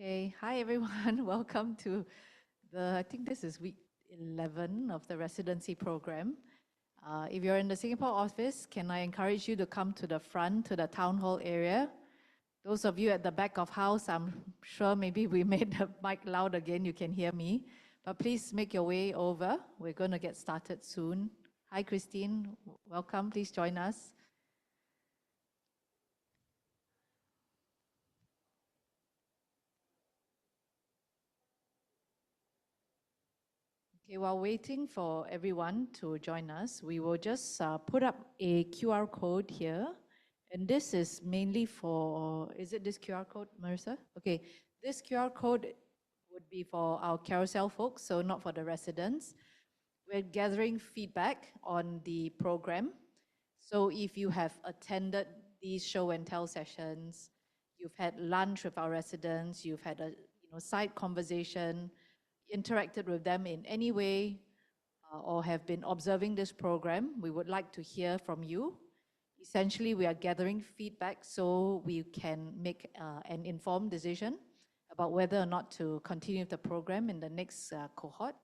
Okay, hi everyone. Welcome to I think this is week 11 of the residency program. If you're in the Singapore office, can I encourage you to come to the front, to the town hall area? Those of you at the back of house, I'm sure maybe we made the mic loud again, you can hear me. But please make your way over. We're going to get started soon. Hi, Christine. Welcome. Please join us. Okay, while waiting for everyone to join us, we will just put up a QR code here. And this is mainly for, is it this QR code, Marissa? Okay, this QR code would be for our Carousell folks, so not for the residents. We're gathering feedback on the program. So if you have attended these show and tell sessions, you've had lunch with our residents, you've had a side conversation, interacted with them in any way, or have been observing this program, we would like to hear from you. Essentially, we are gathering feedback so we can make an informed decision about whether or not to continue the program in the next cohort.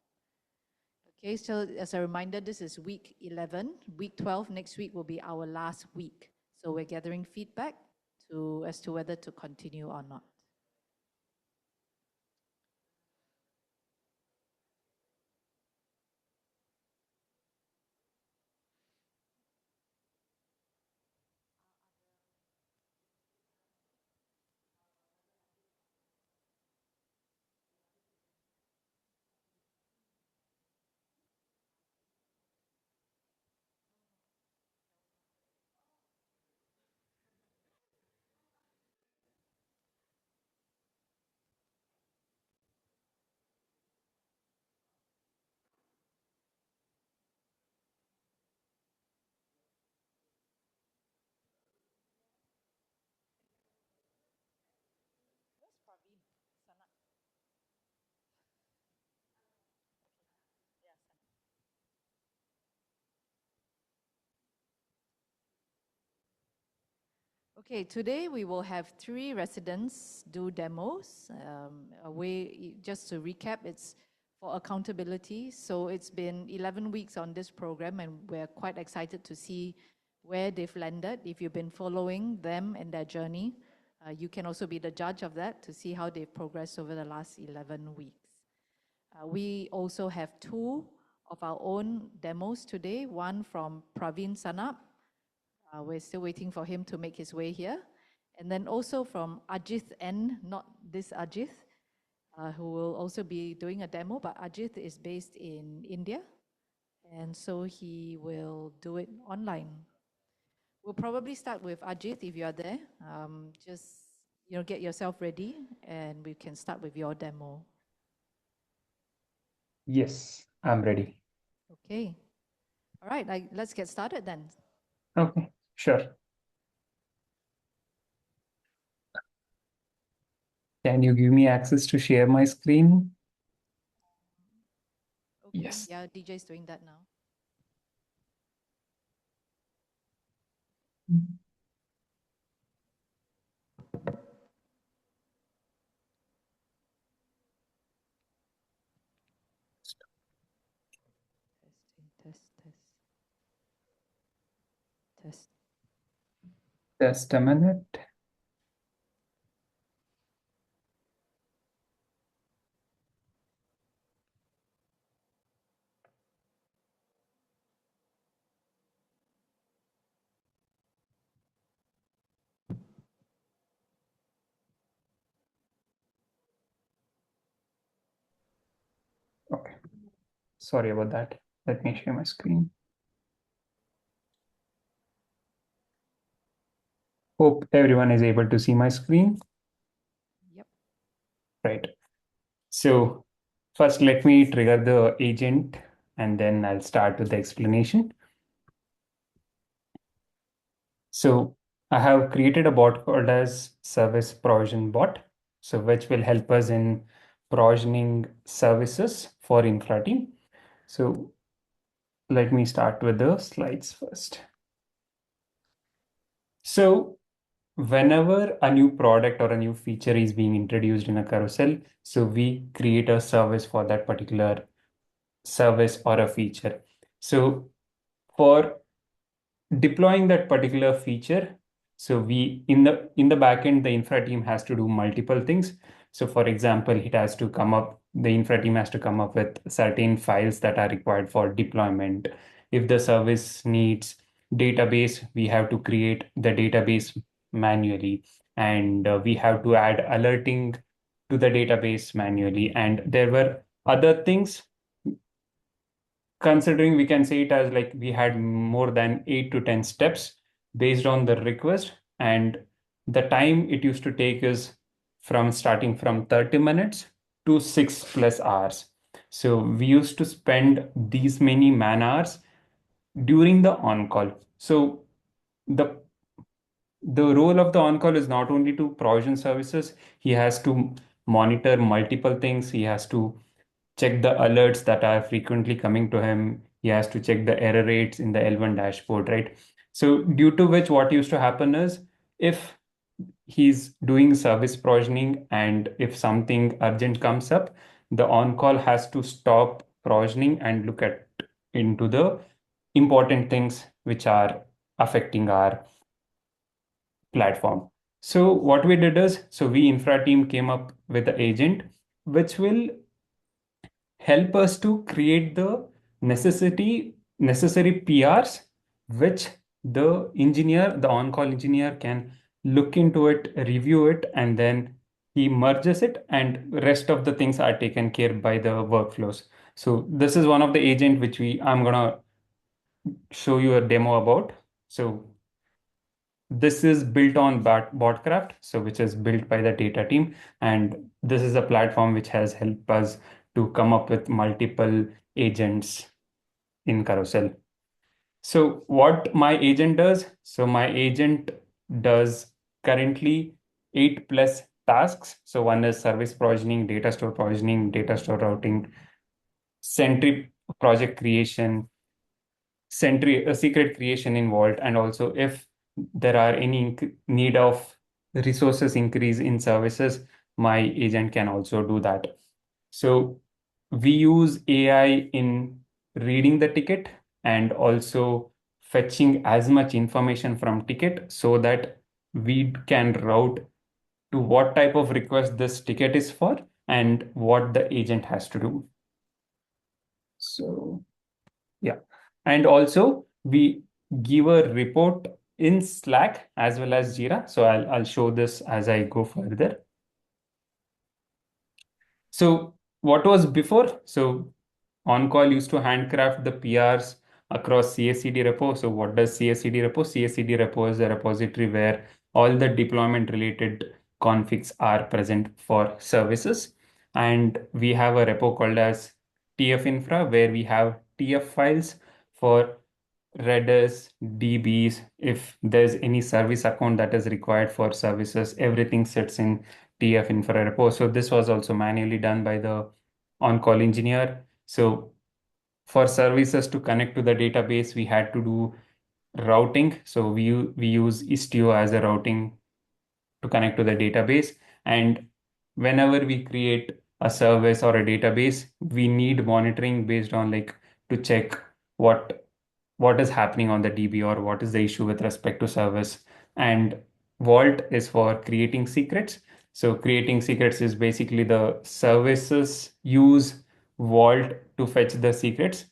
Okay, so as a reminder, this is week 11. Week 12 next week will be our last week. So we're gathering feedback as to whether to continue or not. Okay, today we will have 3 residents do demos. Just to recap, it's for accountability. So it's been 11 weeks on this program and we're quite excited to see where they've landed. If you've been following them and their journey, you can also be the judge of that to see how they've progressed over the last 11 weeks. We also have 2 of our own demos today, one from Praveen Sanap. We're still waiting for him to make his way here. And then also from Ajith N, not this Ajith, who will also be doing a demo, but Ajith is based in India. And so he will do it online. We'll probably start with Ajith if you are there. Just get yourself ready and we can start with your demo. Yes, I'm ready. Okay. All right, let's get started then. Okay, sure. Can you give me access to share my screen? Okay. Yes. Yeah, DJ is doing that now. Test. Just a minute. Okay. Sorry about that. Let me share my screen. Hope everyone is able to see my screen. Yep. Right. So first, let me trigger the agent and then I'll start with the explanation. So I have created a bot called as service provision bot, so which will help us in provisioning services for infra team. So let me start with the slides first. So whenever a new product or a new feature is being introduced in a carousel, so we create a service for that particular service or a feature. So for deploying that particular feature, so we in the backend, the infra team has to do multiple things. So for example, the infra team has to come up with certain files that are required for deployment. If the service needs database, we have to create the database manually, and we have to add alerting to the database manually. And there were other things, considering we can say it as like we had more than 8 to 10 steps based on the request, and the time it used to take is from starting from 30 minutes to 6 plus hours. So we used to spend these many man hours during the on call. So the the role of the on-call is not only to provision services, he has to monitor multiple things. He has to check the alerts that are frequently coming to him. He has to check the error rates in the L1 dashboard, right? So due to which what used to happen is, if he's doing service provisioning and if something urgent comes up, the on-call has to stop provisioning and look at into the important things which are affecting our platform. So what we did is, so we infra team came up with the agent which will help us to create the necessary PRs, which the on-call engineer can look into it, review it, and then he merges it, and rest of the things are taken care by the workflows. So this is one of the agent which I'm gonna show you a demo about. So this is built on Botcraft, so which is built by the data team, and this is a platform which has helped us to come up with multiple agents in Carousel. So what my agent does? So my agent does currently 8 plus tasks. So one is service provisioning, data store routing, Sentry project creation, Sentry secret creation in Vault, and also if there are any need of resources increase in services, my agent can also do that. So we use AI in reading the ticket and also fetching as much information from ticket so that we can route to what type of request this ticket is for and what the agent has to do. So yeah. And also we give a report in Slack as well as Jira. So I'll show this as I go further. So what was before? So on-call used to handcraft the PRs across CI/CD repo. So what does CI/CD repo? CI/CD repo is a repository where all the deployment related configs are present for services. And we have a repo called as TF infra where we have TF files for Redis, DBs. If there's any service account that is required for services, everything sits in TF infra repo. So this was also manually done by the on-call engineer. So for services to connect to the database, we had to do routing. So we use Istio as a routing to connect to the database. And whenever we create a service or a database, we need monitoring based on like to check what what is happening on the DB or what is the issue with respect to service. And Vault is for creating secrets. So creating secrets is basically the services use Vault to fetch the secrets.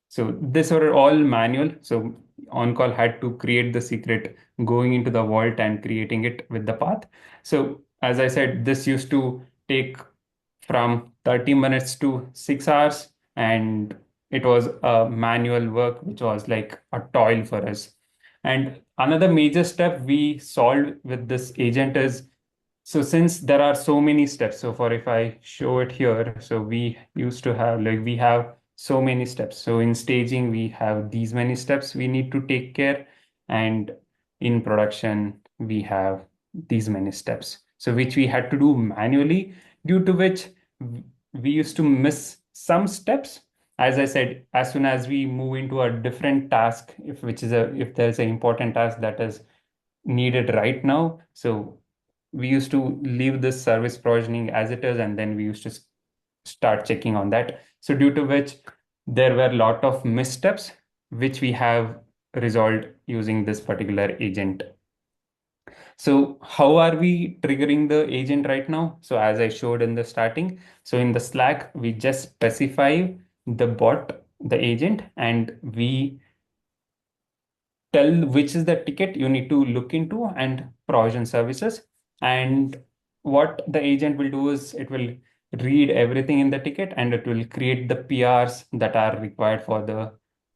So this were all manual. So on-call had to create the secret, going into the vault and creating it with the path. So as I said, this used to take from 30 minutes to 6 hours, and it was a manual work, which was like a toil for us. And another major step we solved with this agent is, so since there are so many steps, so for if I show it here, so we used to have like we have so many steps. So in staging, we have these many steps we need to take care, and in production, we have these many steps. So which we had to do manually, due to which we used to miss some steps. As I said, as soon as we move into a different task, if there's an important task that is needed right now. So we used to leave this service provisioning as it is, and then we used to start checking on that. So due to which there were a lot of missteps, which we have resolved using this particular agent. So how are we triggering the agent right now? So as I showed in the starting, so in the Slack, we just specify the bot, the agent, and we tell which is the ticket you need to look into and provision services. And what the agent will do is it will read everything in the ticket and it will create the PRs that are required for the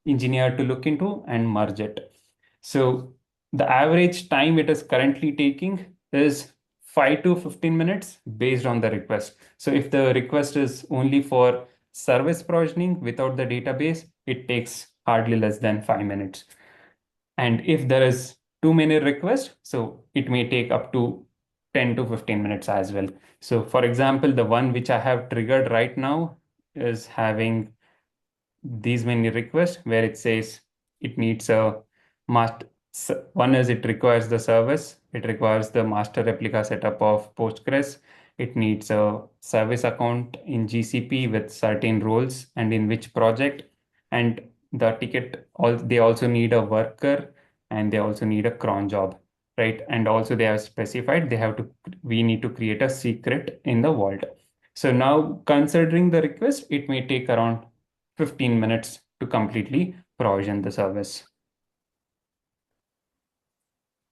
engineer to look into and merge it. So the average time it is currently taking is 5 to 15 minutes based on the request. So if the request is only for service provisioning without the database, it takes hardly less than 5 minutes. And if there is too many requests, so it may take up to 10 to 15 minutes as well. So for example, the one which I have triggered right now is having these many requests where it says it needs a master. One is it requires the service, it requires the master replica setup of Postgres, it needs a service account in GCP with certain roles and in which project, and the ticket all they also need a worker and they also need a cron job, right? And also they have specified they have to we need to create a secret in the vault. So now considering the request, it may take around 15 minutes to completely provision the service.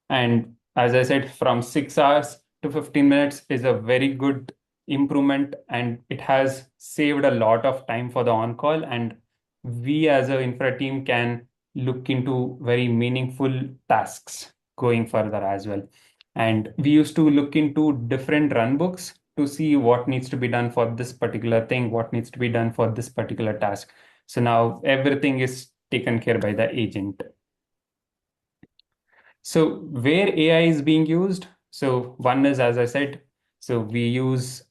And as I said, from 6 hours to 15 minutes is a very good improvement, and it has saved a lot of time for the on call. And we as a infra team can look into very meaningful tasks going further as well. And we used to look into different run books to see what needs to be done for this particular thing, what needs to be done for this particular task. So now everything is taken care by the agent. So where AI is being used, so one is, as I said, so we use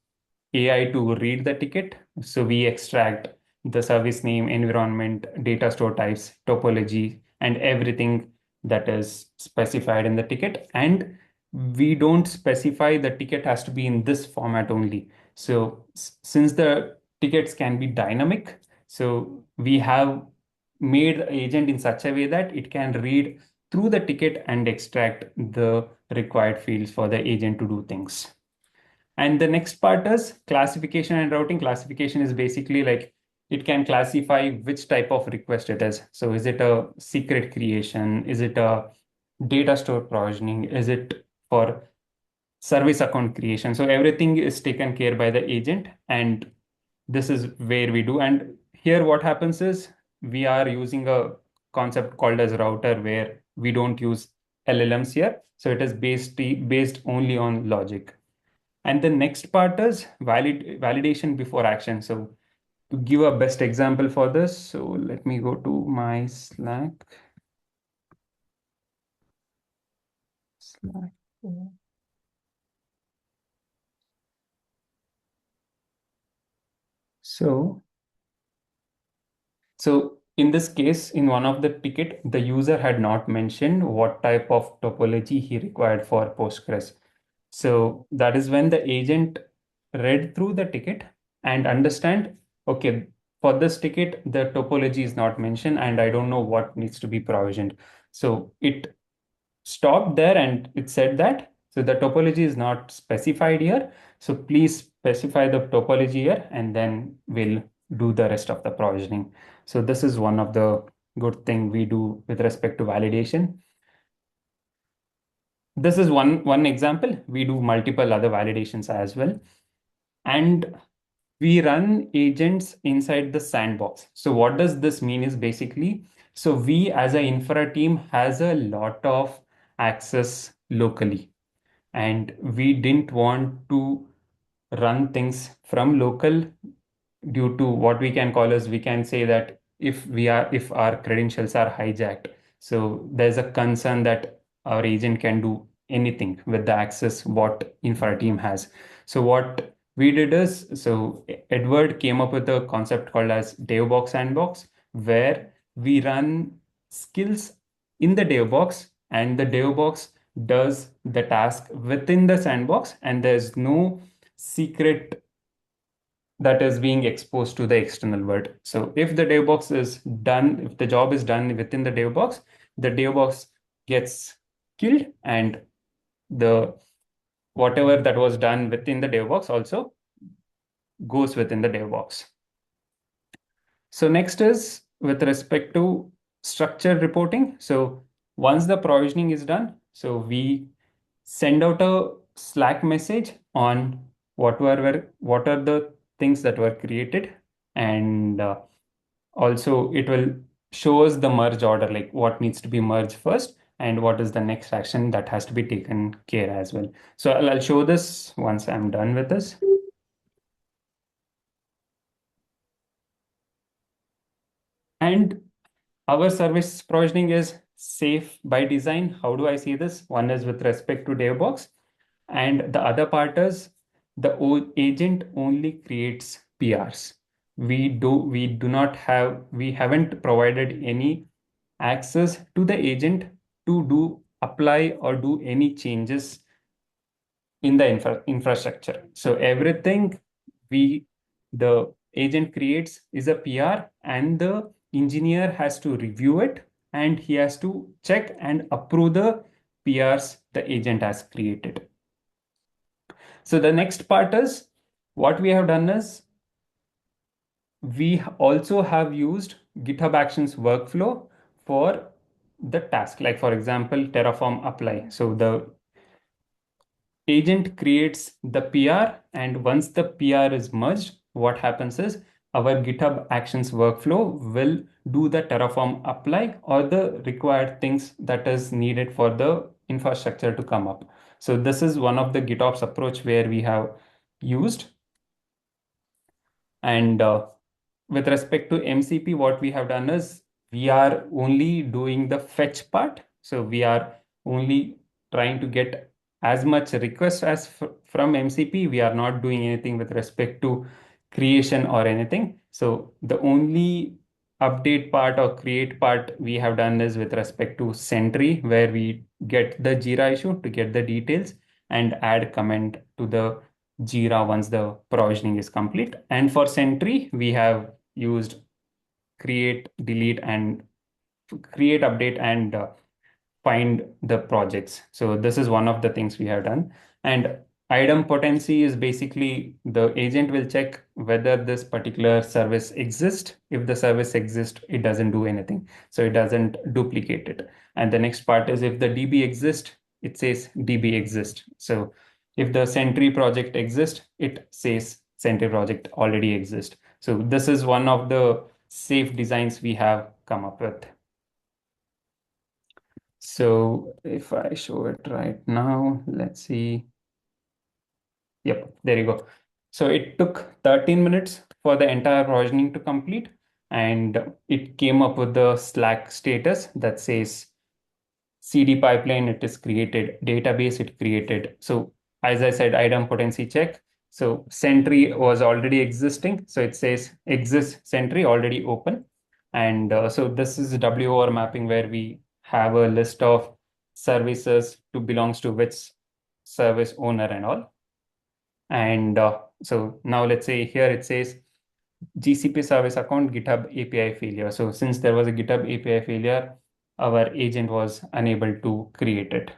AI to read the ticket. So we extract the service name, environment, data store types, topology, and everything that is specified in the ticket. And we don't specify the ticket has to be in this format only. So since the tickets can be dynamic, so we have made the agent in such a way that it can read through the ticket and extract the required fields for the agent to do things. And the next part is classification and routing. Classification is basically like it can classify which type of request it is. So is it a secret creation? Is it a data store provisioning? Is it for service account creation? So everything is taken care by the agent, and this is where we do. And here what happens is we are using a concept called as router where we don't use LLMs here. So it is based only on logic. And the next part is validation before action. So to give a best example for this, so let me go to my Slack. Slack. So So in this case, in one of the ticket, the user had not mentioned what type of topology he required for Postgres. So that is when the agent read through the ticket and understand, okay, for this ticket, the topology is not mentioned and I don't know what needs to be provisioned. So it stopped there and it said that, so the topology is not specified here. So please specify the topology here and then we'll do the rest of the provisioning. So this is one of the good thing we do with respect to validation. This is one example. We do multiple other validations as well. And we run agents inside the sandbox. So what does this mean is basically, so we as an infra team has a lot of access locally, and we didn't want to run things from local due to what we can call as we can say that if our credentials are hijacked, so there's a concern that our agent can do anything with the access what infra team has. So what we did is, so Edward came up with a concept called as DevBox Sandbox, where we run skills in the DevBox, and the DevBox does the task within the sandbox, and there's no secret that is being exposed to the external world. So if the dev box is done, if the job is done within the dev box gets killed, and the whatever that was done within the dev box also goes within the dev box. So next is with respect to structured reporting. So once the provisioning is done, so we send out a Slack message on what are the things that were created, and also it will show us the merge order, like what needs to be merged first and what is the next action that has to be taken care as well. So I'll show this once I'm done with this. And our service provisioning is safe by design. How do I see this? One is with respect to DevBox, and the other part is the agent only creates PRs. We haven't provided any access to the agent to do apply or do any changes in the infrastructure. So everything we the agent creates is a PR, and the engineer has to review it, and he has to check and approve the PRs the agent has created. So the next part is what we have done is we also have used GitHub Actions workflow for the task. Like for example, Terraform apply. So the agent creates the PR, and once the PR is merged, what happens is our GitHub Actions workflow will do the Terraform apply or the required things that is needed for the infrastructure to come up. So this is one of the GitOps approach where we have used. And with respect to MCP, what we have done is we are only doing the fetch part. So we are only trying to get as much request as from MCP. We are not doing anything with respect to creation or anything. So the only update part or create part we have done is with respect to Sentry, where we get the Jira issue to get the details and add comment to the Jira once the provisioning is complete. And for Sentry, we have used create, delete, and create, update, and find the projects. So this is one of the things we have done. And item potency is basically the agent will check whether this particular service exists. If the service exists, it doesn't do anything. So it doesn't duplicate it. And the next part is if the DB exists, it says DB exists. So if the Sentry project exists, it says Sentry project already exists. So this is one of the safe designs we have come up with. So if I show it right now, let's see. Yep, there you go. So it took 13 minutes for the entire provisioning to complete, and it came up with the Slack status that says CD pipeline, it is created, database, it created. So as I said, item potency check. So Sentry was already existing. So it says exists Sentry already open. And so this is WOR mapping where we have a list of services to belongs to which service owner and all. And so now let's say here it says GCP service account GitHub API failure. So since there was a GitHub API failure, our agent was unable to create it.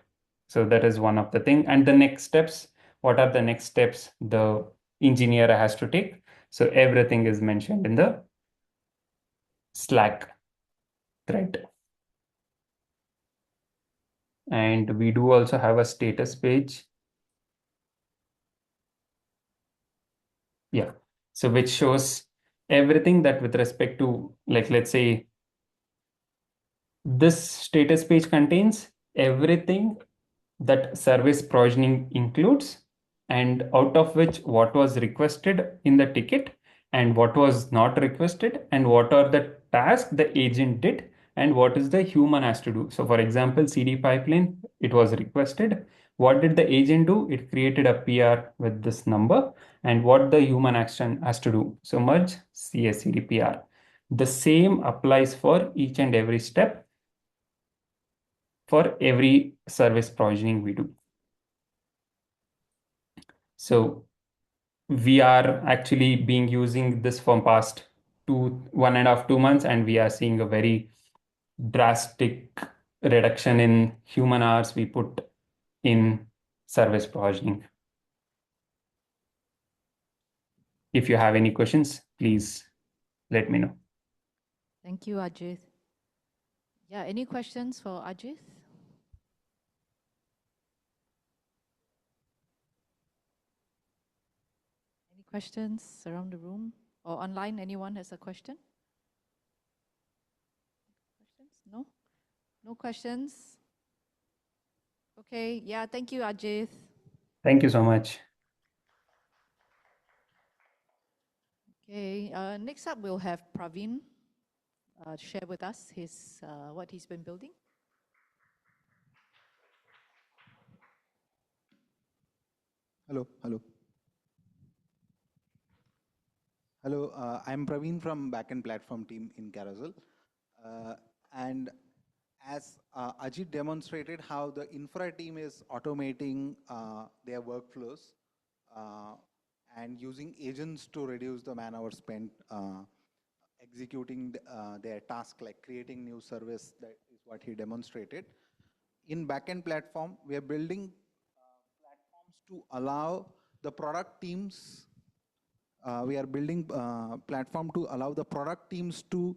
So that is one of the thing. And the next steps, what are the next steps the engineer has to take? So everything is mentioned in the Slack thread. And we do also have a status page. Yeah. So which shows everything that with respect to, like, let's say this status page contains everything that service provisioning includes, and out of which what was requested in the ticket and what was not requested, and what are the tasks the agent did and what is the human has to do. So for example, CD pipeline, it was requested. What did the agent do? It created a PR with this number, and what the human action has to do. So merge CSCD PR. The same applies for each and every step for every service provisioning we do. So we are actually being using this for past 1.5 2 months, and we are seeing a very drastic reduction in human hours we put in service provisioning. If you have any questions, please let me know. Thank you, Ajith. Yeah, any questions for Ajith? Any questions around the room or online? Anyone has a question? Questions? No? No questions? Okay, yeah, thank you, Ajith. Thank you so much. Okay, next up we'll have Praveen share with us his what he's been building. Hello, hello. Hello, I'm Praveen from backend platform team in Carousell. And as Ajit demonstrated how the infra team is automating their workflows and using agents to reduce the man hour spent executing their task, like creating new service, that is what he demonstrated. In backend platform, we are building platforms to allow the product teams we are building platform to allow the product teams to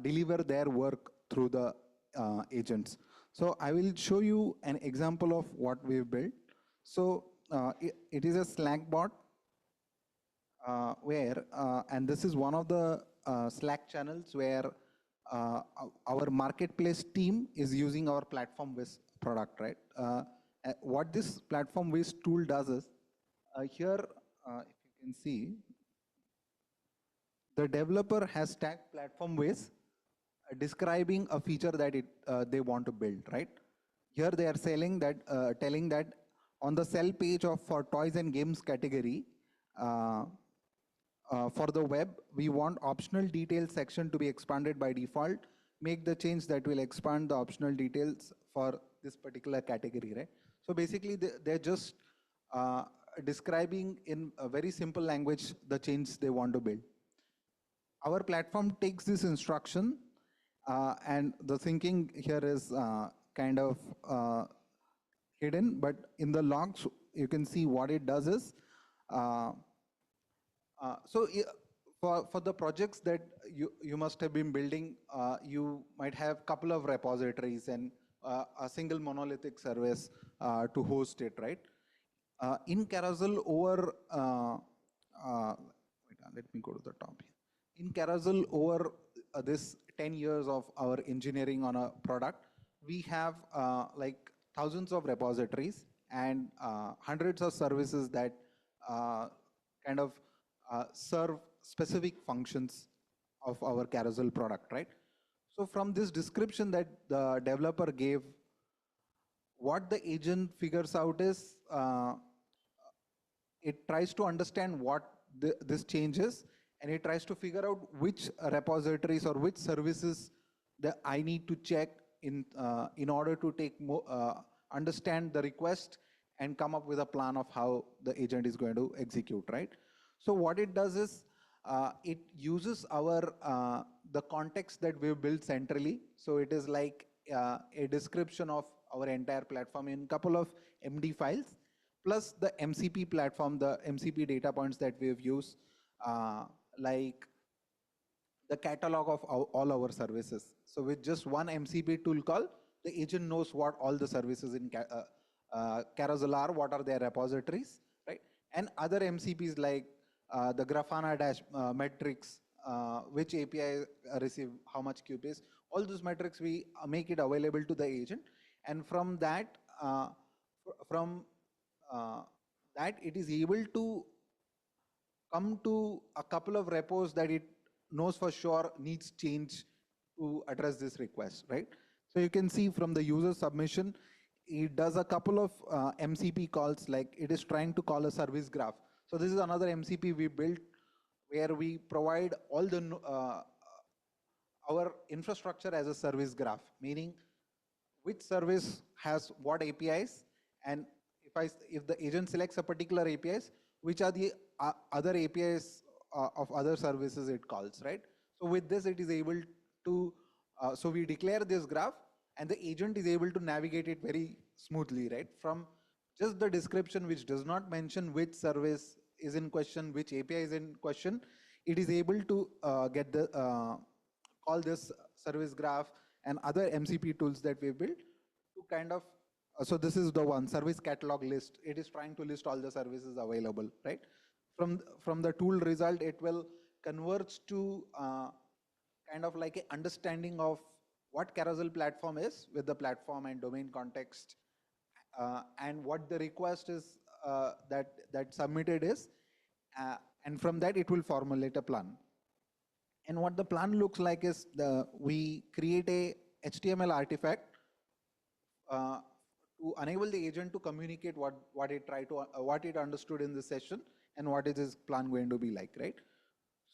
deliver their work through the agents. So I will show you an example of what we've built. So it is a Slack bot and this is one of the Slack channels where our marketplace team is using our platform with product, right? What this platform with tool does is here, if you can see, the developer has tagged platform with describing a feature that they want to build, right? Here they are telling that on the sell page of for toys and games category, for the web, we want optional details section to be expanded by default. Make the change that will expand the optional details for this particular category, right? So basically, they're just describing in a very simple language the change they want to build. Our platform takes this instruction, and the thinking here is kind of hidden, but in the logs, you can see what it does is, for the projects that you must have been building, you might have couple of repositories and a single monolithic service to host it, right? In Carousell let me go to the top here. In Carousell, over this 10 years of our engineering on a product, we have like thousands of repositories and hundreds of services that kind of serve specific functions of our Carousell product, right? So from this description that the developer gave, what the agent figures out is it tries to understand what this change is, and it tries to figure out which repositories or which services that I need to check in order to take understand the request and come up with a plan of how the agent is going to execute, right? So what it does is it uses our the context that we've built centrally. So it is like a description of our entire platform in a couple of MD files, plus the MCP platform, the MCP data points that we've used, like the catalog of all our services. So with just one MCP tool call, the agent knows what all the services in Carousell are, what are their repositories, right? And other MCPs like the Grafana dash metrics, which API receive how much QPS, all those metrics we make it available to the agent. And from that, it is able to come to a couple of repos that it knows for sure needs change to address this request, right? So you can see from the user submission, it does a couple of MCP calls, like it is trying to call a service graph. So this is another MCP we built where we provide all the our infrastructure as a service graph, meaning which service has what APIs, and if the agent selects a particular APIs, which are the other APIs of other services it calls, right? So with this, it is able to, so we declare this graph, and the agent is able to navigate it very smoothly, right? From just the description, which does not mention which service is in question, which API is in question, it is able to get the call this service graph and other MCP tools that we built to kind of, so this is the one service catalog list. It is trying to list all the services available, right? From the tool result, it will converge to kind of like an understanding of what Carousell platform is with the platform and domain context, and what the request is that submitted is, and from that it will formulate a plan. And what the plan looks like is we create a HTML artifact to enable the agent to communicate what it tried to what it understood in this session and what is his plan going to be like, right?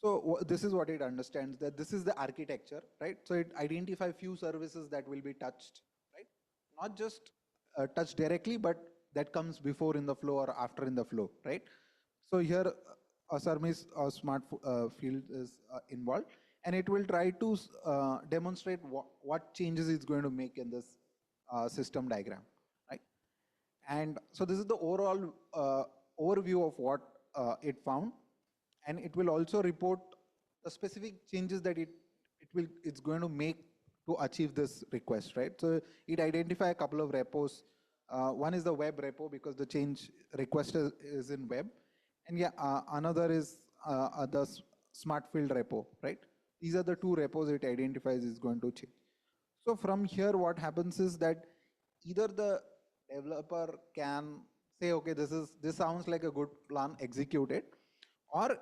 So this is what it understands, that this is the architecture, right? So it identifies few services that will be touched, right? Not just touched directly, but that comes before in the flow or after in the flow, right? So here a service or smart field is involved, and it will try to demonstrate what changes it's going to make in this system diagram, right? And so this is the overall overview of what it found, and it will also report the specific changes that it's going to make to achieve this request, right? So it identify a couple of repos. One is the web repo because the change request is in web, and yeah, another is the smart field repo, right? These are the two repos it identifies is going to change. So from here, what happens is that either the developer can say, okay, this sounds like a good plan, execute it, or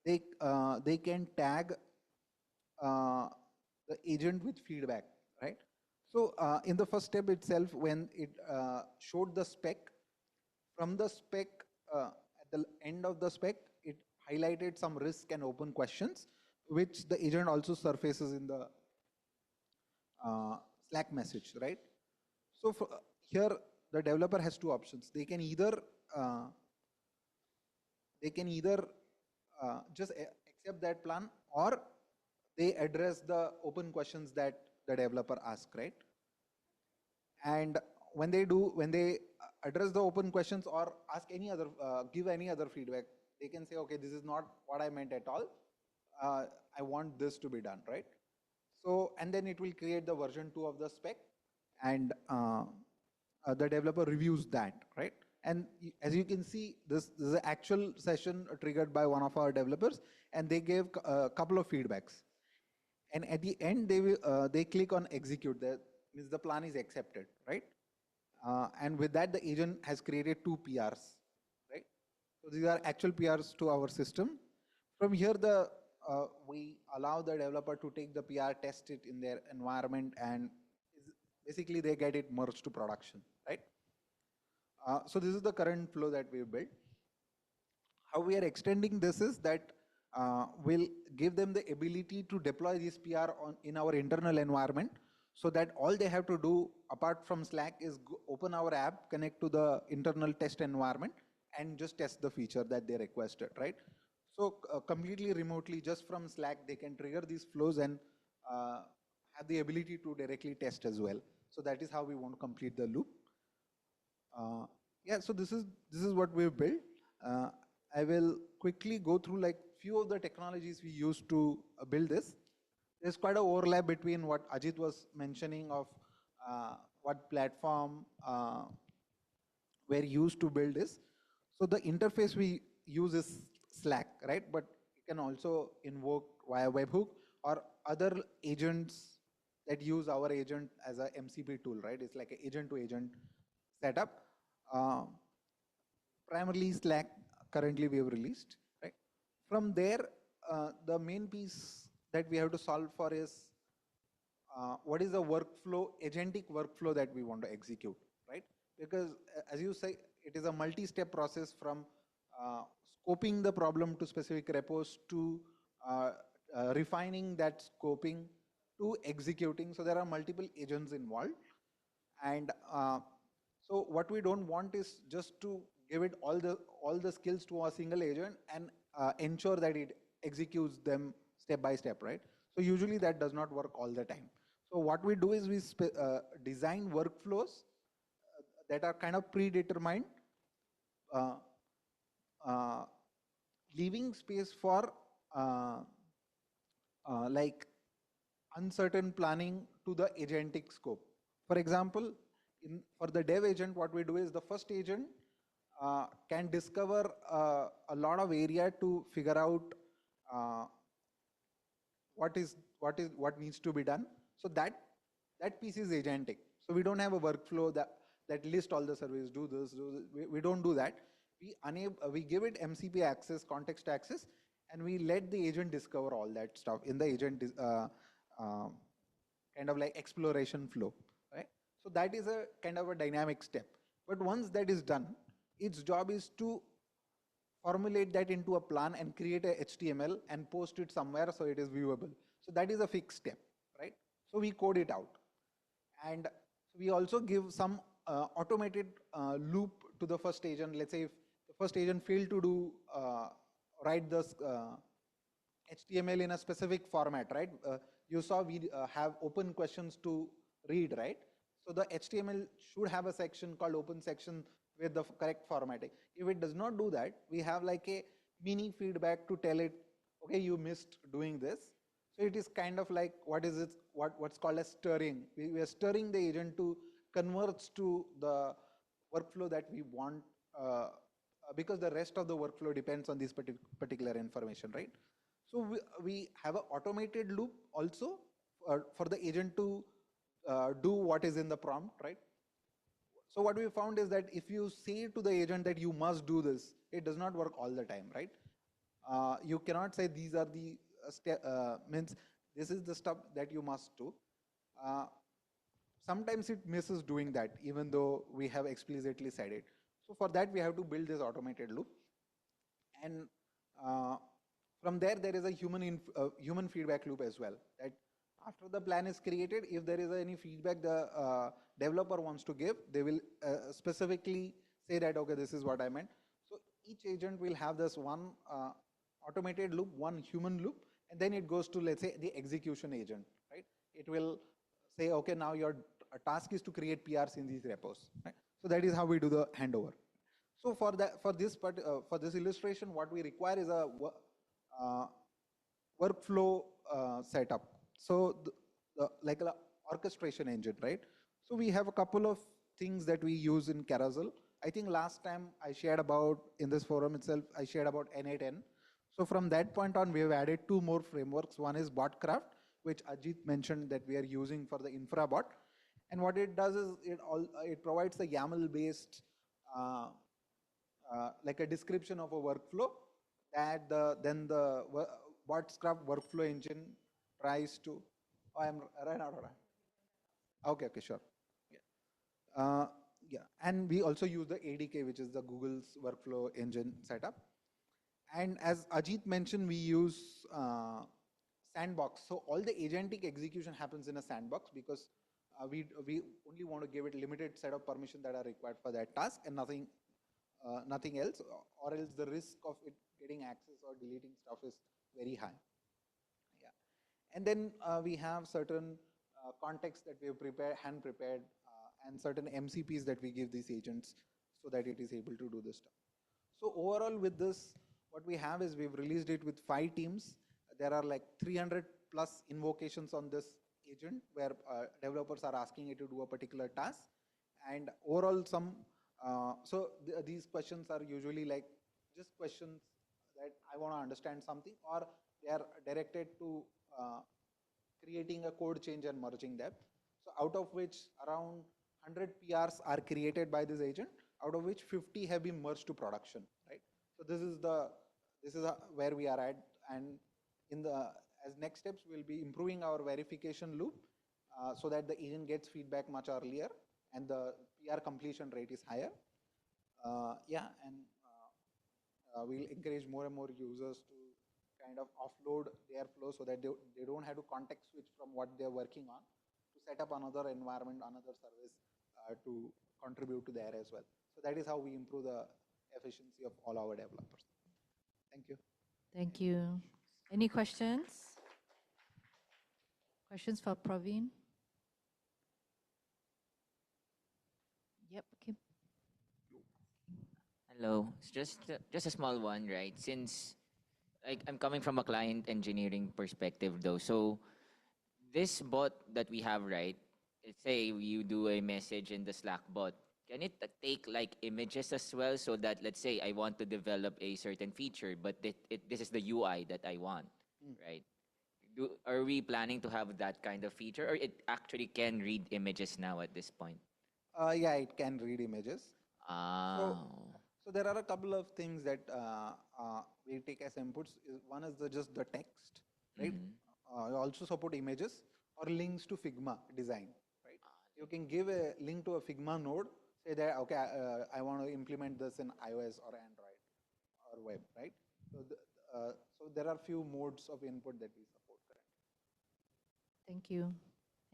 they can tag the agent with feedback, right? So in the first step itself, when it showed the spec, from the spec, at the end of the spec, it highlighted some risk and open questions, which the agent also surfaces in the Slack message, right? So here, the developer has two options. They can either uh, just accept that plan, or they address the open questions that the developer asks, right? And when they address the open questions or ask any other, give any other feedback, they can say, okay, this is not what I meant at all. I want this to be done, right? So, and then it will create the version 2 of the spec, and the developer reviews that, right? And as you can see, this is an actual session triggered by one of our developers, and they gave a couple of feedbacks. And at the end, they click on execute. That means the plan is accepted, right? And with that, the agent has created 2 PRs, right? So these are actual PRs to our system. From here, we allow the developer to take the PR, test it in their environment, and basically they get it merged to production, right? So this is the current flow that we built. How we are extending this is that we'll give them the ability to deploy this PR in our internal environment, so that all they have to do apart from Slack is open our app, connect to the internal test environment, and just test the feature that they requested, right? So completely remotely, just from Slack, they can trigger these flows and have the ability to directly test as well. So that is how we want to complete the loop. Yeah, so this is what we've built. Uh, I will quickly go through like few of the technologies we used to build this. There's quite an overlap between what Ajit was mentioning of what platform were used to build this. So the interface we use is Slack, right? But you can also invoke via webhook or other agents that use our agent as a MCP tool, right? It's like an agent to agent setup. Uh, Primarily Slack currently we have released, right? From there, the main piece that we have to solve for is what is the workflow, agentic workflow that we want to execute, right? Because as you say, it is a multi-step process from scoping the problem to specific repos to refining that scoping to executing. So there are multiple agents involved. And so what we don't want is just to give it all the skills to a single agent and ensure that it executes them step by step, right? So usually that does not work all the time. So what we do is we design workflows that are kind of predetermined, uh, uh, leaving space for uh, like uncertain planning to the agentic scope. For example, for the dev agent, what we do is the first agent can discover a lot of area to figure out uh, what needs to be done. So that piece is agentic. So we don't have a workflow that lists all the services, do this, do this. We don't do that. We give it MCP access, context access, and we let the agent discover all that stuff in the agent uh, kind of like exploration flow, right? So that is a kind of a dynamic step. But once that is done, its job is to formulate that into a plan and create a HTML and post it somewhere so it is viewable. So that is a fixed step, right? So we code it out. And we also give some automated loop to the first agent. Let's say if the first agent failed to do write this HTML in a specific format, right? You saw we have open questions to read, right? So the HTML should have a section called open section with the correct formatting. If it does not do that, we have like a mini feedback to tell it, okay, you missed doing this. So it is kind of like what's called as stirring. We are stirring the agent to converge to the workflow that we want, because the rest of the workflow depends on this particular information, right? So we have an automated loop also for the agent to do what is in the prompt, right? So what we found is that if you say to the agent that you must do this, it does not work all the time, right? You cannot say these are the means this is the stuff that you must do. Uh, Sometimes it misses doing that, even though we have explicitly said it. So for that, we have to build this automated loop. And uh, from there is a human feedback loop as well. That after the plan is created, if there is any feedback the developer wants to give, they will specifically say that, okay, this is what I meant. So each agent will have this one automated loop, one human loop, and then it goes to, let's say, the execution agent, right? It will say, okay, now your task is to create PRs in these repos, right? So that is how we do the handover. So for this illustration, what we require is a uh, workflow setup. So like an orchestration engine, right? So we have a couple of things that we use in Carousell. I think last time I shared about, in this forum itself, I shared about N8N. So from that point on, we have added two more frameworks. One is BotCraft, which Ajit mentioned that we are using for the infra bot. And what it does is it provides a YAML-based like a description of a workflow that then the BotCraft workflow engine tries to. Oh, I'm right out of time. Okay, okay, sure. Yeah. Yeah, and we also use the ADK, which is the Google's workflow engine setup. And as Ajit mentioned, we use sandbox. So all the agentic execution happens in a sandbox because we only want to give it limited set of permissions that are required for that task and nothing else, or else the risk of it getting access or deleting stuff is very high. Yeah, and then we have certain context that we have hand prepared, and certain MCPs that we give these agents so that it is able to do this stuff. So overall with this, what we have is we've released it with 5 teams. There are like 300 plus invocations on this agent where developers are asking it to do a particular task. And overall these questions are usually like just questions that I want to understand something, or they are directed to creating a code change and merging them. So out of which around 100 PRs are created by this agent, out of which 50 have been merged to production, right? So this is where we are at, and in the as next steps we'll be improving our verification loop so that the agent gets feedback much earlier and the PR completion rate is higher. Yeah, and we'll encourage more and more users to kind of offload their flow so that they don't have to context switch from what they're working on to set up another environment, another service to contribute to there as well. So that is how we improve the efficiency of all our developers. Thank you. Thank you. Any questions? Questions for Praveen? Yep, okay. Hello. It's just a small one, right? Since like I'm coming from a client engineering perspective though. So this bot that we have, right? Let's say you do a message in the Slack bot. Can it take like images as well so that let's say I want to develop a certain feature, but this is the UI that I want, right? Are we planning to have that kind of feature or it actually can read images now at this point? Yeah, it can read images. Ah. So there are a couple of things that we take as inputs. One is just the text, right? You also support images or links to Figma design, right? You can give a link to a Figma node, say that, okay, I want to implement this in iOS or Android or web, right? So there are few modes of input that we support currently. Thank you.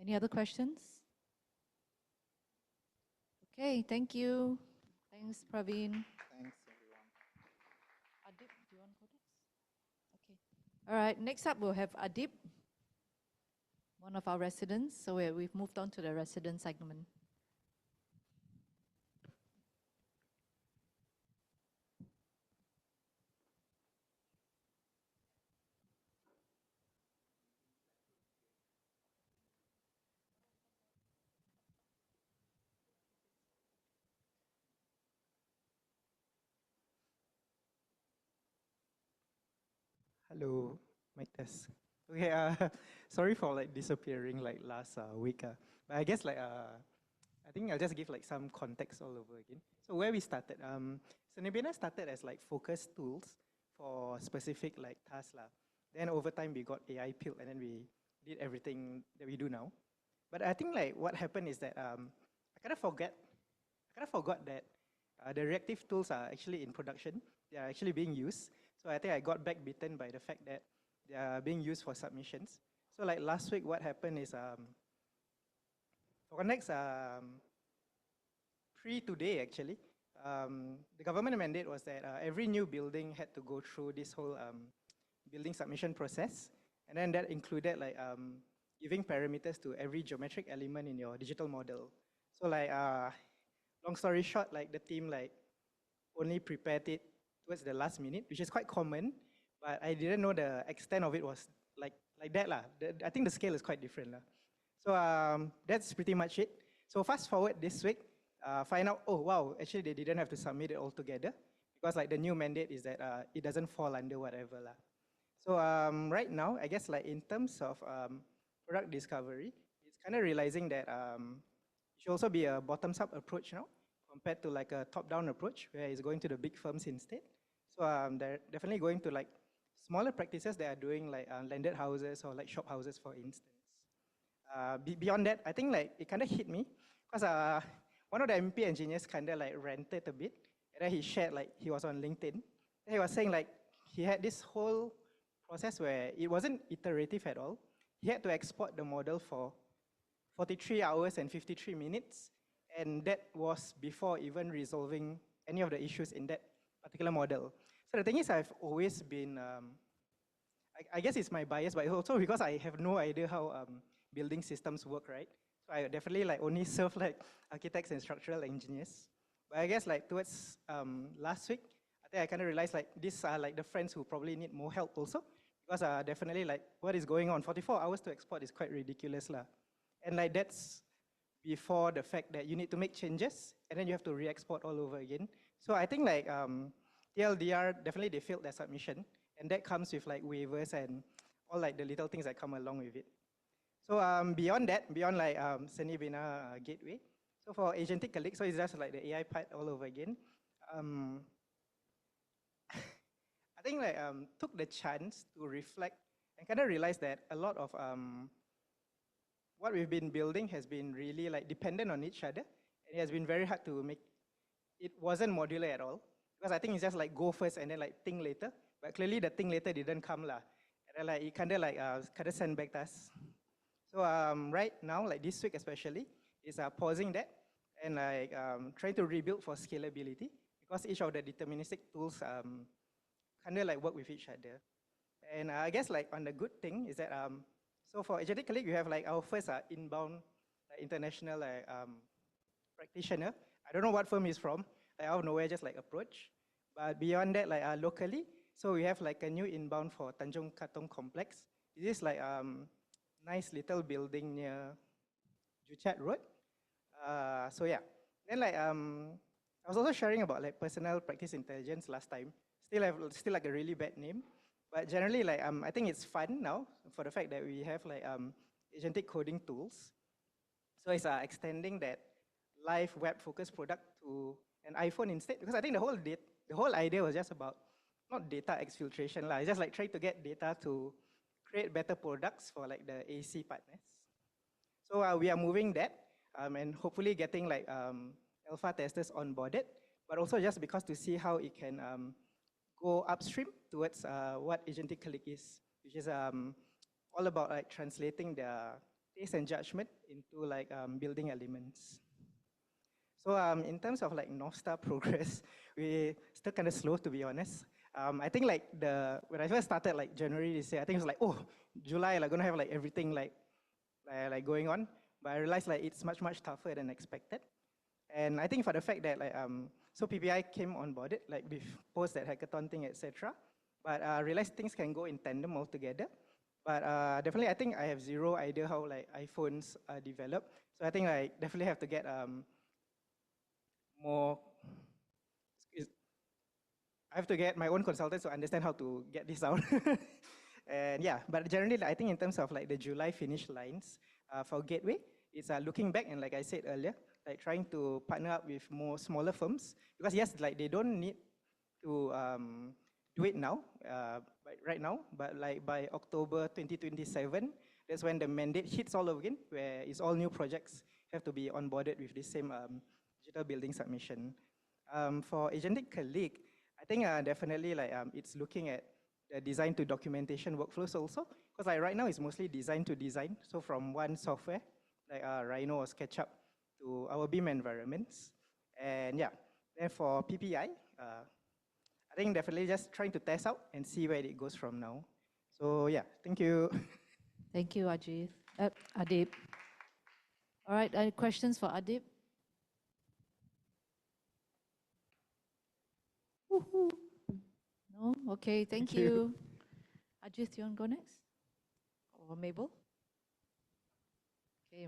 Any other questions? Okay, thank you. Thanks, Praveen. Thanks, everyone. Adip, do you want to go next? Okay. All right, next up we'll have Adip, one of our residents. So we've moved on to the resident segment. Hello, mic test. Okay, sorry for like disappearing like last week. But I guess like I think I'll just give like some context all over again. So where we started, so Nebina started as like focus tools for specific like tasks lah. Then over time we got AI built and then we did everything that we do now. But I think like what happened is that I kind of forgot that the reactive tools are actually in production. They are actually being used. So I think I got back bitten by the fact that they are being used for submissions. So like last week, what happened is for next pre-today actually, the government mandate was that every new building had to go through this whole building submission process, and then that included like giving parameters to every geometric element in your digital model. So like long story short, like the team like only prepared it towards the last minute, which is quite common, but I didn't know the extent of it was like that lah. I think the scale is quite different lah. So that's pretty much it. So fast forward this week, find out, oh wow, actually they didn't have to submit it all together because like the new mandate is that it doesn't fall under whatever lah. So right now, I guess like in terms of product discovery, it's kind of realizing that it should also be a bottoms-up approach now compared to like a top-down approach where it's going to the big firms instead. So they're definitely going to like smaller practices that are doing like landed houses or like shop houses, for instance. Beyond that, I think like it kind of hit me because one of the MP engineers kind of like ranted a bit, and then he shared like he was on LinkedIn. And he was saying like he had this whole process where it wasn't iterative at all. He had to export the model for 43 hours and 53 minutes, and that was before even resolving any of the issues in that particular model. So the thing is, I've always been, I guess it's my bias, but also because I have no idea how building systems work, right? So I definitely like only serve like architects and structural engineers. But I guess like towards last week, I think I kind of realized like these are like the friends who probably need more help also, because definitely like what is going on, 44 hours to export is quite ridiculous lah. And like that's before the fact that you need to make changes and then you have to re-export all over again. So I think like TLDR, definitely they failed their submission, and that comes with like waivers and all like the little things that come along with it. So beyond that, beyond like Seni Bina Gateway, so for agentic colleagues, so it's just like the AI part all over again. I think like took the chance to reflect and kind of realize that a lot of what we've been building has been really like dependent on each other, and it has been very hard to make. It wasn't modular at all because I think it's just like go first and then like think later. But clearly the thing later didn't come lah, and then like it kind of sandbagged us. So right now, like this week especially, is pausing that and like trying to rebuild for scalability because each of the deterministic tools kind of like work with each other. And I guess like on the good thing is that so for Agentic Colleague, we have like our first inbound international practitioner. I don't know what firm he's from, like out of nowhere, just like approach. But beyond that, like locally, so we have like a new inbound for Tanjung Katong complex. This is like nice little building near Juchat Road. So yeah, then like I was also sharing about like personal practice intelligence last time. Still like a really bad name, but generally like I think it's fun now for the fact that we have like agentic coding tools. So it's extending that live web focused product to an iPhone instead, because I think the whole idea was just about not data exfiltration lah. It's just like trying to get data to create better products for like the AC partners. So we are moving that and hopefully getting like alpha testers onboarded, but also just because to see how it can go upstream towards what agentic colleague is, which is all about like translating the taste and judgment into like building elements. So in terms of like North Star progress, we still kind of slow, to be honest. I think like when I first started like January this year, I think it was like, oh, July, like gonna have like everything like going on. But I realized like it's much, much tougher than expected. And I think for the fact that like, so PPI came on board it, like with post that hackathon thing, etc. But I realized things can go in tandem altogether. But definitely, I think I have zero idea how like iPhones are developed. So I think I definitely have to get more. I have to get my own consultants to understand how to get this out. And yeah, but generally, I think in terms of like the July finish lines for Gateway, it's looking back and like I said earlier, like trying to partner up with more smaller firms because yes, like they don't need to do it now, right now, but like by October 2027, that's when the mandate hits all over again, where it's all new projects have to be onboarded with the same digital building submission. For Agentic Colleague, I think definitely like it's looking at the design to documentation workflows also, because like right now it's mostly design to design. So from one software, like Rhino or SketchUp to our BIM environments. And yeah, then for PPI, I think definitely just trying to test out and see where it goes from now. So yeah, thank you. Thank you, Adib. All right, any questions for Adib? Woohoo. No? Okay, thank you. Ajith, you want to go next? Or Mabel? Okay,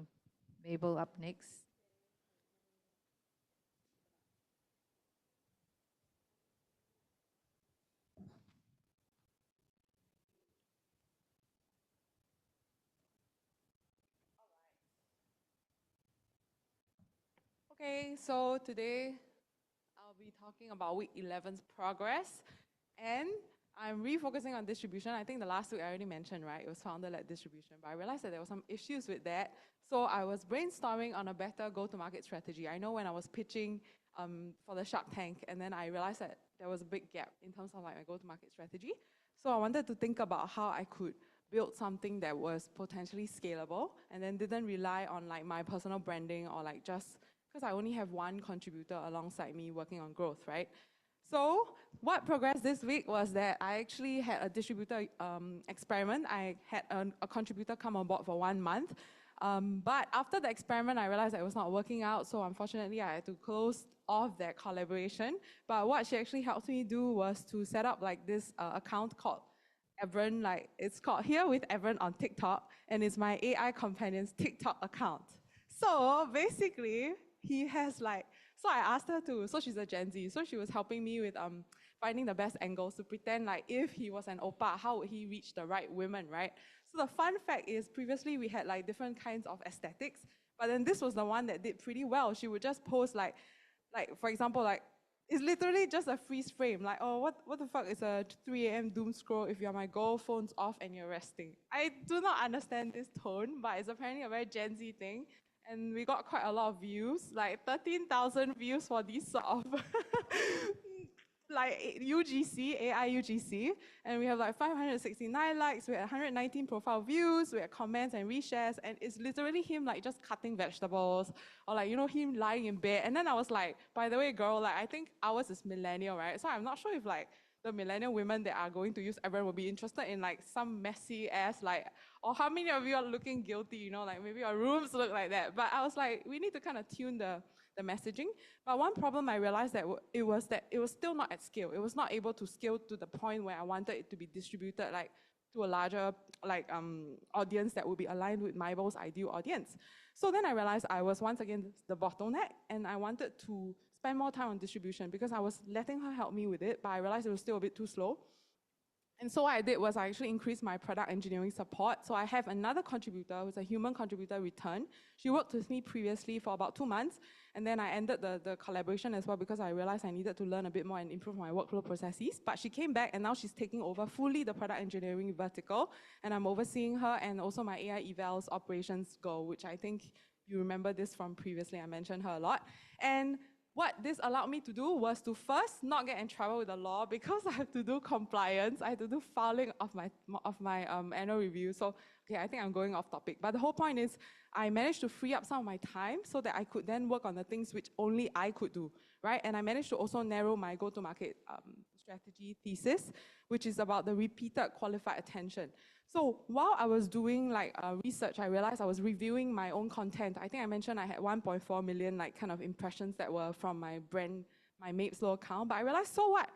Mabel up next. Okay, so today I'll be talking about week 11's progress, and I'm refocusing on distribution. I think the last week I already mentioned, right? It was founder-led distribution, but I realized that there were some issues with that. So I was brainstorming on a better go-to-market strategy. I know when I was pitching for the Shark Tank, and then I realized that there was a big gap in terms of like my go-to-market strategy. So I wanted to think about how I could build something that was potentially scalable and then didn't rely on like my personal branding or like just because I only have one contributor alongside me working on growth, right? So what progressed this week was that I actually had a distributor experiment. I had a contributor come on board for 1 month. But after the experiment, I realized that it was not working out. So unfortunately, I had to close off that collaboration. But what she actually helped me do was to set up like this account called Everin, like it's called Here with Everin on TikTok, and it's my AI companion's TikTok account. So basically, he has like, so I asked her to, so she's a Gen Z, so she was helping me with finding the best angles to pretend like if he was an oppa, how would he reach the right women, right? So the fun fact is previously we had like different kinds of aesthetics, but then this was the one that did pretty well. She would just post like for example, like it's literally just a freeze frame, like, oh, what the fuck is a 3 a.m. doom scroll if you're my girl, phone's off and you're resting? I do not understand this tone, but it's apparently a very Gen Z thing. And we got quite a lot of views, like 13,000 views for these sort of like UGC, AI UGC, and we have like 569 likes, we had 119 profile views, we had comments and reshares, and it's literally him like just cutting vegetables, or like, you know, him lying in bed. And then I was like, by the way, girl, like I think ours is millennial, right? So I'm not sure if like the millennial women that are going to use everyone will be interested in like some messy ass, like, or how many of you are looking guilty, you know, like maybe your rooms look like that. But I was like, we need to kind of tune the messaging. But one problem I realized that it was still not at scale. It was not able to scale to the point where I wanted it to be distributed like to a larger like audience that would be aligned with Myble's ideal audience. So then I realized I was once again the bottleneck, and I wanted to spend more time on distribution because I was letting her help me with it, but I realized it was still a bit too slow. And so what I did was I actually increased my product engineering support. So I have another contributor who's a human contributor, Return. She worked with me previously for about 2 months, and then I ended the collaboration as well because I realized I needed to learn a bit more and improve my workflow processes. But she came back, and now she's taking over fully the product engineering vertical, and I'm overseeing her and also my AI evals operations girl, which I think you remember this from previously. I mentioned her a lot. And what this allowed me to do was to first not get in trouble with the law because I have to do compliance. I have to do filing of my annual review. So, okay, I think I'm going off topic. But the whole point is I managed to free up some of my time so that I could then work on the things which only I could do, right? And I managed to also narrow my go-to-market strategy thesis, which is about the repeated qualified attention. So while I was doing like research, I realized I was reviewing my own content. I think I mentioned I had 1.4 million like kind of impressions that were from my brand, my Mapeslow account. But I realized, so what?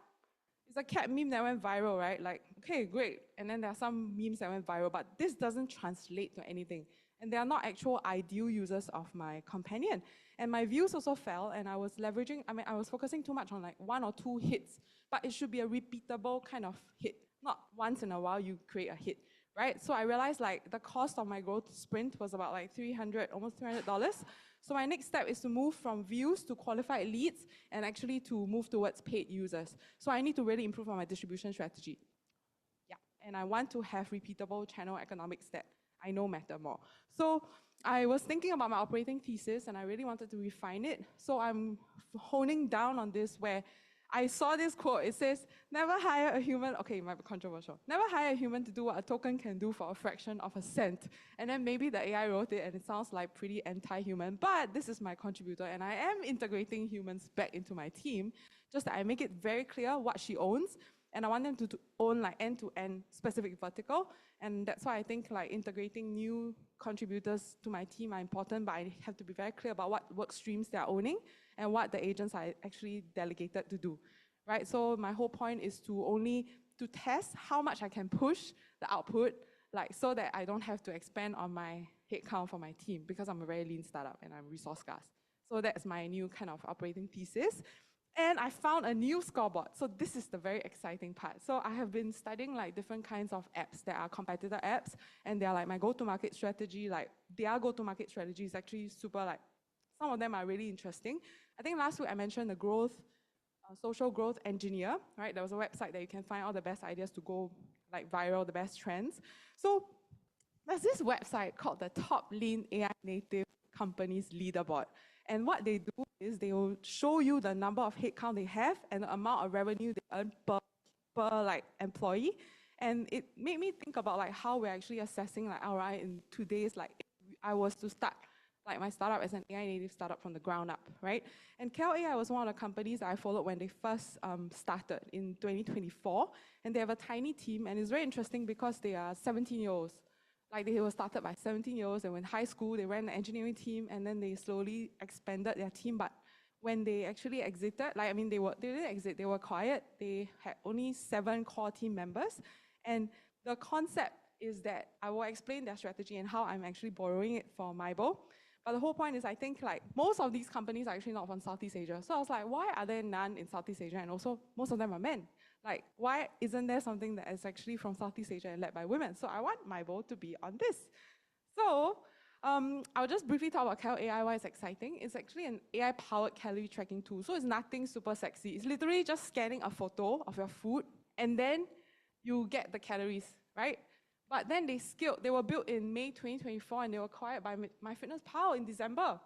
It's a cat meme that went viral, right? Like, okay, great. And then there are some memes that went viral, but this doesn't translate to anything. And they are not actual ideal users of my companion. And my views also fell, and I was leveraging, I was focusing too much on like 1 or 2 hits, but it should be a repeatable kind of hit. Not once in a while you create a hit, right? So I realized like the cost of my growth sprint was about like almost $300. So my next step is to move from views to qualified leads and actually to move towards paid users. So I need to really improve on my distribution strategy. Yeah, and I want to have repeatable channel economics that I know matter more. So I was thinking about my operating thesis and I really wanted to refine it. So I'm honing down on this where I saw this quote. It says, never hire a human, okay, it might be controversial. Never hire a human to do what a token can do for a fraction of a cent. And then maybe the AI wrote it and it sounds like pretty anti-human, but this is my contributor and I am integrating humans back into my team, just that I make it very clear what she owns. And I want them to own like end-to-end specific vertical. And that's why I think like integrating new contributors to my team are important, but I have to be very clear about what work streams they're owning and what the agents are actually delegated to do, right? So my whole point is to test how much I can push the output, like so that I don't have to expand on my headcount for my team because I'm a very lean startup and I'm resource scarce. So that's my new kind of operating thesis. And I found a new scoreboard. So this is the very exciting part. So I have been studying like different kinds of apps that are competitor apps, and they're like my go-to-market strategy. Like their go-to-market strategy is actually super like, some of them are really interesting. I think last week I mentioned the social growth engineer, right? There was a website that you can find all the best ideas to go like viral, the best trends. So there's this website called the Top Lean AI Native Companies Leaderboard. And what they do is they will show you the number of headcount they have and the amount of revenue they earn per like employee. And it made me think about like how we're actually assessing like ROI in today's, like if I was to start like my startup as an AI native startup from the ground up, right? And Carousell was one of the companies that I followed when they first started in 2024. And they have a tiny team, and it's very interesting because they are 17-year-olds. Like they were started by 17-year-olds, they were in high school, they ran the engineering team, and then they slowly expanded their team. But when they actually exited, like I mean, they didn't exit, they were quiet. They had only 7 core team members. And the concept is that I will explain their strategy and how I'm actually borrowing it for Mybo. But the whole point is I think like most of these companies are actually not from Southeast Asia. So I was like, why are there none in Southeast Asia? And also most of them are men. Like, why isn't there something that is actually from Southeast Asia and led by women? So I want Mybo to be on this. So I'll just briefly talk about Cal AI, why it's exciting. It's actually an AI-powered calorie tracking tool. So it's nothing super sexy. It's literally just scanning a photo of your food, and then you get the calories, right? But then they were built in May 2024, and they were acquired by MyFitnessPal in December.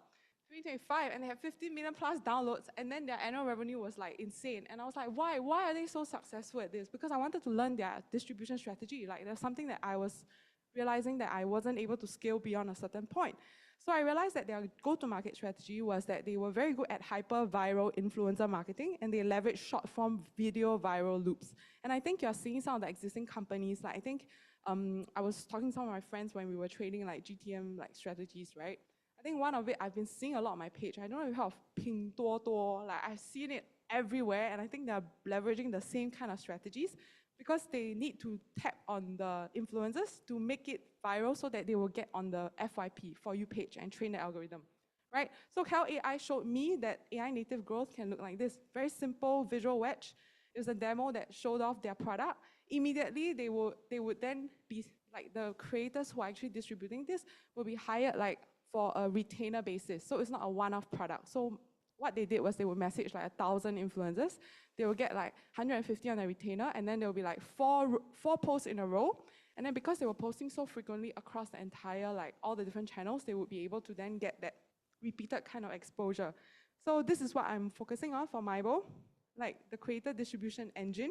2025, and they had 50 million plus downloads, and then their annual revenue was like insane. And I was like, why? Why are they so successful at this? Because I wanted to learn their distribution strategy. Like there's something that I was realizing that I wasn't able to scale beyond a certain point. So I realized that their go-to-market strategy was that they were very good at hyper-viral influencer marketing, and they leveraged short-form video viral loops. And I think you're seeing some of the existing companies, like I think I was talking to some of my friends when we were trading like GTM like strategies, right? I think one of it I've been seeing a lot on my page. I don't know if you've heard of Ping Duo Duo. Like I've seen it everywhere, and I think they're leveraging the same kind of strategies because they need to tap on the influencers to make it viral so that they will get on the FYP for you page and train the algorithm, right? So Cal AI showed me that AI native growth can look like this. Very simple visual wedge. It was a demo that showed off their product. Immediately, they would then be like the creators who are actually distributing this will be hired like for a retainer basis. So it's not a one-off product. So what they did was they would message like 1,000 influencers. They will get like 150 on a retainer, and then there will be like four posts in a row. And then because they were posting so frequently across the entire, like all the different channels, they would be able to then get that repeated kind of exposure. So this is what I'm focusing on for Maibo, like the creator distribution engine,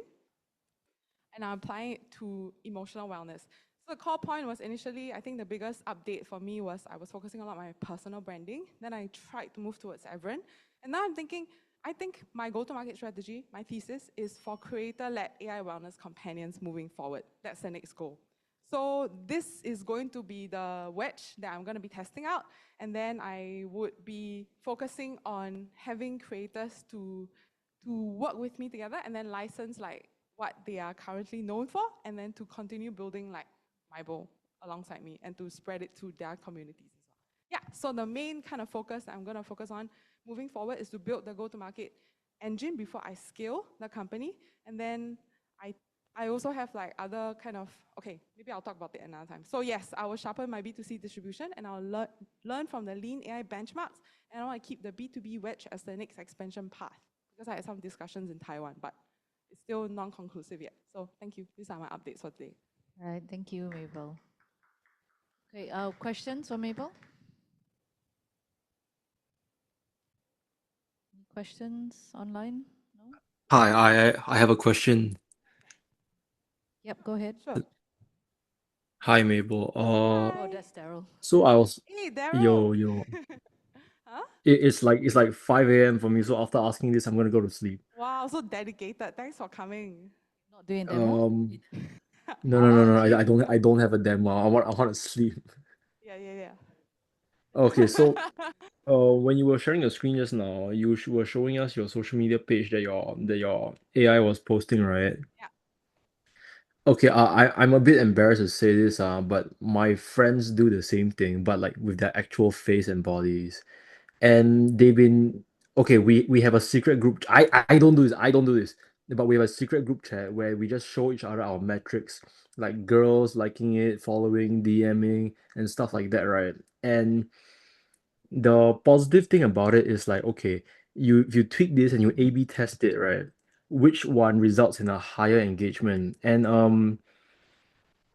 and I'm applying it to emotional wellness. So the core point was initially, I think the biggest update for me was I was focusing a lot on my personal branding. Then I tried to move towards Everett. And now I'm thinking, I think my go-to-market strategy, my thesis, is for creator-led AI wellness companions moving forward. That's the next goal. So this is going to be the wedge that I'm going to be testing out. And then I would be focusing on having creators to work with me together and then license like what they are currently known for, and then to continue building like Maibo alongside me and to spread it to their communities as well. Yeah, so the main kind of focus I'm going to focus on moving forward is to build the go-to-market engine before I scale the company. And then I also have like other kind of, okay, maybe I'll talk about it another time. So yes, I will sharpen my B2C distribution, and I'll learn from the lean AI benchmarks, and I want to keep the B2B wedge as the next expansion path, because I had some discussions in Taiwan, but it's still non-conclusive yet. So thank you. These are my updates for today. All right, thank you, Mabel. Okay, questions for Mabel? Any questions online? No? Hi, I have a question. Yep, go ahead. Sure. Hi, Mabel. Oh, Hi. that's Daryl. So I was Hey, Daryl. yo. Huh? It's like 5 a.m. for me. So after asking this, I'm gonna go to sleep. Wow, so dedicated. Thanks for coming. Not doing demo? No. I don't have a demo. I want to sleep. Yeah. Okay, so when you were sharing your screen just now, you were showing us your social media page that your AI was posting, right? Yeah. Okay, I'm a bit embarrassed to say this, but my friends do the same thing, but like with their actual face and bodies. And they've been okay, we have a secret group. I don't do this, but we have a secret group chat where we just show each other our metrics, like girls liking it, following, DMing, and stuff like that, right? And the positive thing about it is like, okay, you tweak this and you A/B test it, right? Which one results in a higher engagement? And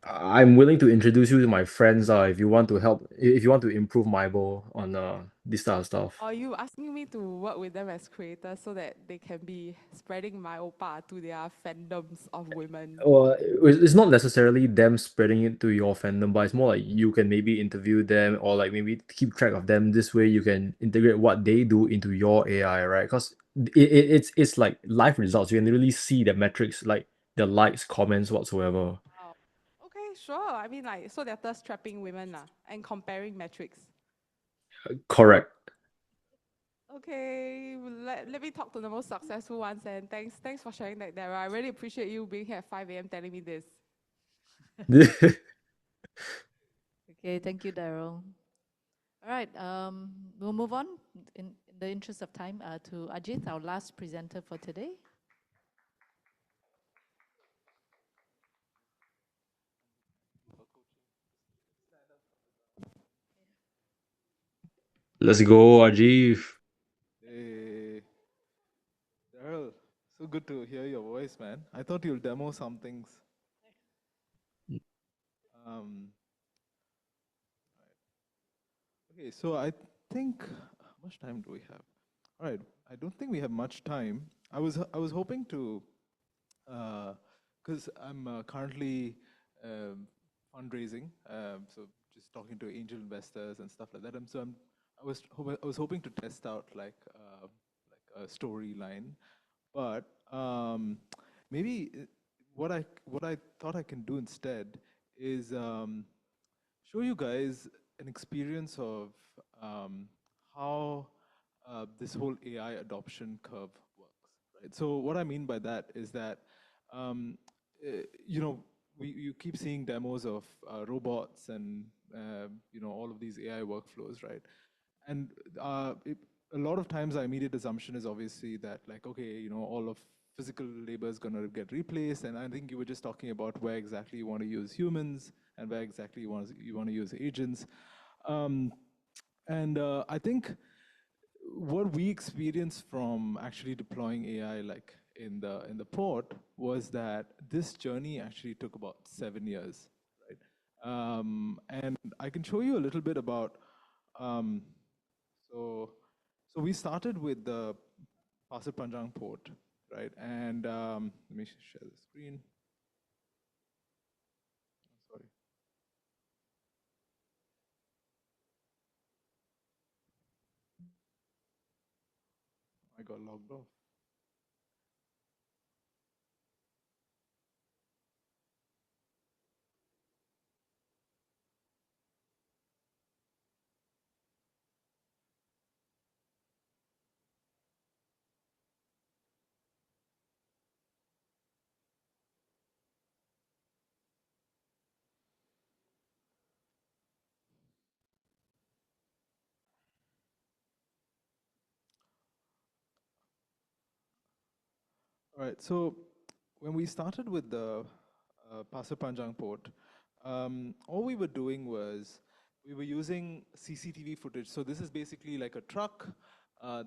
I'm willing to introduce you to my friends if you want to help, if you want to improve Maibo on this type of stuff. Are you asking me to work with them as creators so that they can be spreading my oppa to their fandoms of women? Well, it's not necessarily them spreading it to your fandom, but it's more like you can maybe interview them or like maybe keep track of them. This way, you can integrate what they do into your AI, right? Because it's like live results. You can literally see the metrics, like the likes, comments, whatsoever. Wow. Okay, sure. I mean, like, so they're thirst trapping women and comparing metrics. Correct. Okay, let me talk to the most successful ones, and thanks for sharing that, Dara. I really appreciate you being here at 5 a.m. telling me this. Okay, thank you, Daryl. All right, we'll move on in the interest of time to Ajit, our last presenter for today. Let's go, Ajif. Hey, Daryl, so good to hear your voice, man. I thought you'll demo some things. Okay, so I think much time do we have? All right, I don't think we have much time. I was hoping to, because I'm currently fundraising, so just talking to angel investors and stuff like that. And so I was hoping to test out like a storyline, but maybe what I thought I can do instead is show you guys an experience of how this whole AI adoption curve works, right? So what I mean by that is that, you know, you keep seeing demos of robots and, you know, all of these AI workflows, right? And a lot of times our immediate assumption is obviously that like, okay, you know, all of physical labor is going to get replaced. And I think you were just talking about where exactly you want to use humans and where exactly you want to use agents. I think what we experienced from actually deploying AI like in the port was that this journey actually took about 7 years, right? And I can show you a little bit about so we started with the Pasir Panjang port, right? And let me share the screen. Sorry. I got logged off. All right, so when we started with the Pasir Panjang port, all we were doing was we were using CCTV footage. So this is basically like a truck,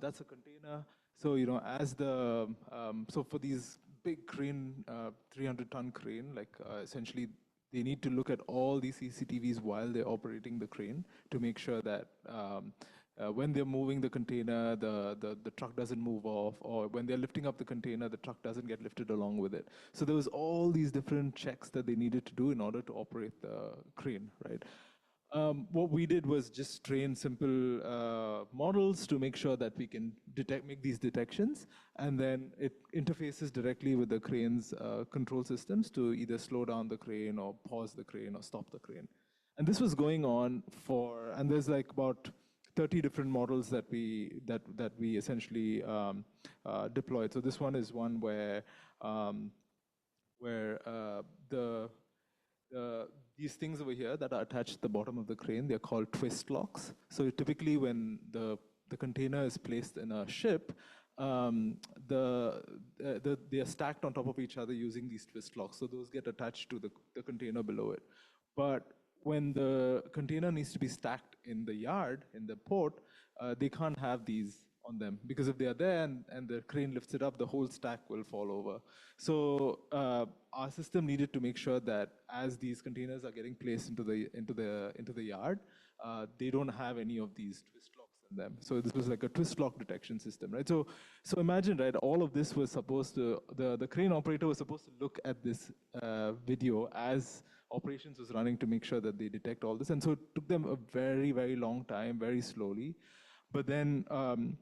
that's a container. So, you know, as the, so for these big crane, 300-ton crane, like essentially they need to look at all these CCTVs while they're operating the crane to make sure that when they're moving the container, the truck doesn't move off, or when they're lifting up the container, the truck doesn't get lifted along with it. So there was all these different checks that they needed to do in order to operate the crane, right? What we did was just train simple models to make sure that we can make these detections, and then it interfaces directly with the crane's control systems to either slow down the crane or pause the crane or stop the crane. And this was going on and there's like about 30 different models that we essentially deployed. So this one is one where the these things over here that are attached to the bottom of the crane, they're called twist locks. So typically when the container is placed in a ship, they are stacked on top of each other using these twist locks. So those get attached to the container below it. But when the container needs to be stacked in the yard, in the port, they can't have these on them, because if they are there and the crane lifts it up, the whole stack will fall over. So our system needed to make sure that as these containers are getting placed into the yard, they don't have any of these twist locks in them. So this was like a twist lock detection system, right? So imagine, right, all of this was supposed to, the crane operator was supposed to look at this video as operations was running to make sure that they detect all this. And so it took them a very, very long time, very slowly. But then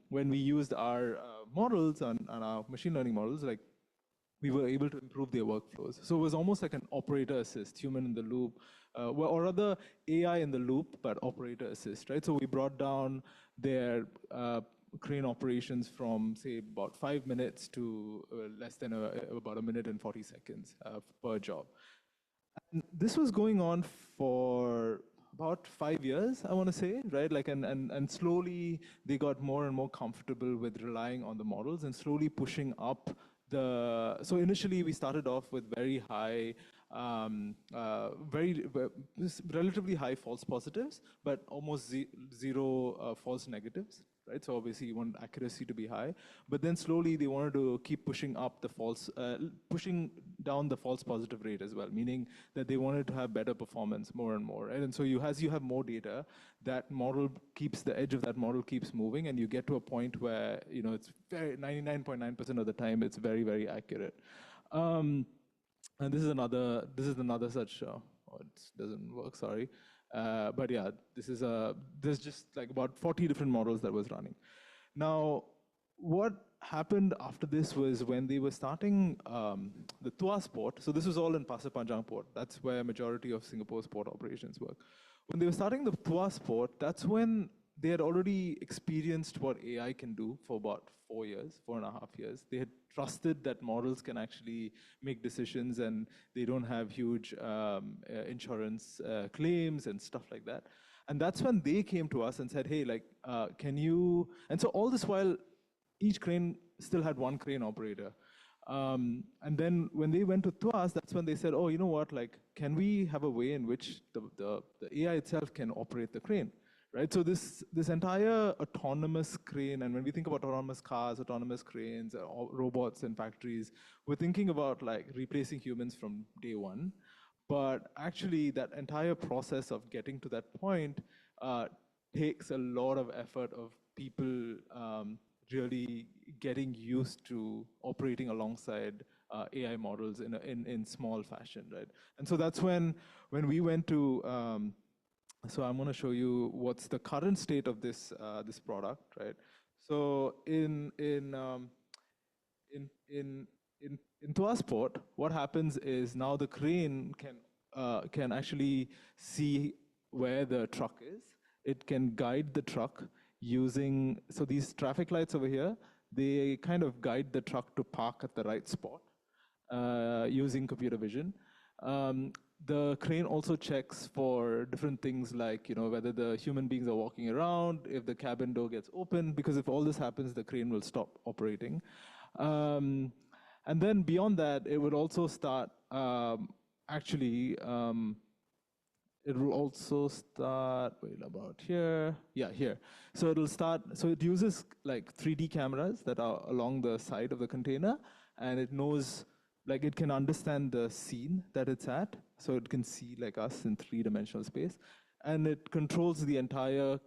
when we used our models and our machine learning models, like we were able to improve their workflows. So it was almost like an operator assist, human in the loop, or rather AI in the loop, but operator assist, right? So we brought down their crane operations from, say, about 5 minutes to less than about 1 minute and 40 seconds per job. And this was going on for about 5 years, I want to say, right? Like, and slowly they got more and more comfortable with relying on the models and slowly pushing up so initially we started off with very high, relatively high false positives, but almost zero false negatives. right? So obviously you want accuracy to be high, but then slowly they wanted to keep pushing up the pushing down the false positive rate as well, meaning that they wanted to have better performance more and more, right? And so as you have more data, that model keeps, the edge of that model keeps moving, and you get to a point where, it's very 99.9% of the time, it's very, very accurate. And this is another such, it doesn't work, sorry. But yeah, there's just like about 40 different models that was running. Now, what happened after this was when they were starting the Tuas port, so this was all in Pasir Panjang port. That's where majority of Singapore's port operations work. When they were starting the Tuas port, that's when they had already experienced what AI can do for about 4.5 years. They had trusted that models can actually make decisions and they don't have huge insurance claims and stuff like that. And that's when they came to us and said, hey, like, can you, and so all this while, each crane still had one crane operator. And then when they went to Tuas, that's when they said, oh, you know what, like, can we have a way in which the AI itself can operate the crane? Right, so this entire autonomous crane, and when we think about autonomous cars, autonomous cranes, robots in factories, we're thinking about like replacing humans from day one. But actually, that entire process of getting to that point takes a lot of effort of people really getting used to operating alongside AI models in small fashion, right? And so that's when we went to. So I'm going to show you what's the current state of this this product, right? So in Tuas Port, what happens is now the crane can actually see where the truck is. It can guide the truck using, so these traffic lights over here, they kind of guide the truck to park at the right spot using computer vision. The crane also checks for different things like, whether the human beings are walking around, if the cabin door gets open, because if all this happens, the crane will stop operating. And then beyond that, it would also start actually, it will also start, wait, about here. Yeah, here. So it'll start, so it uses like 3D cameras that are along the side of the container, and it knows, like it can understand the scene that it's at, so it can see like us in 3-dimensional space. And it controls the entire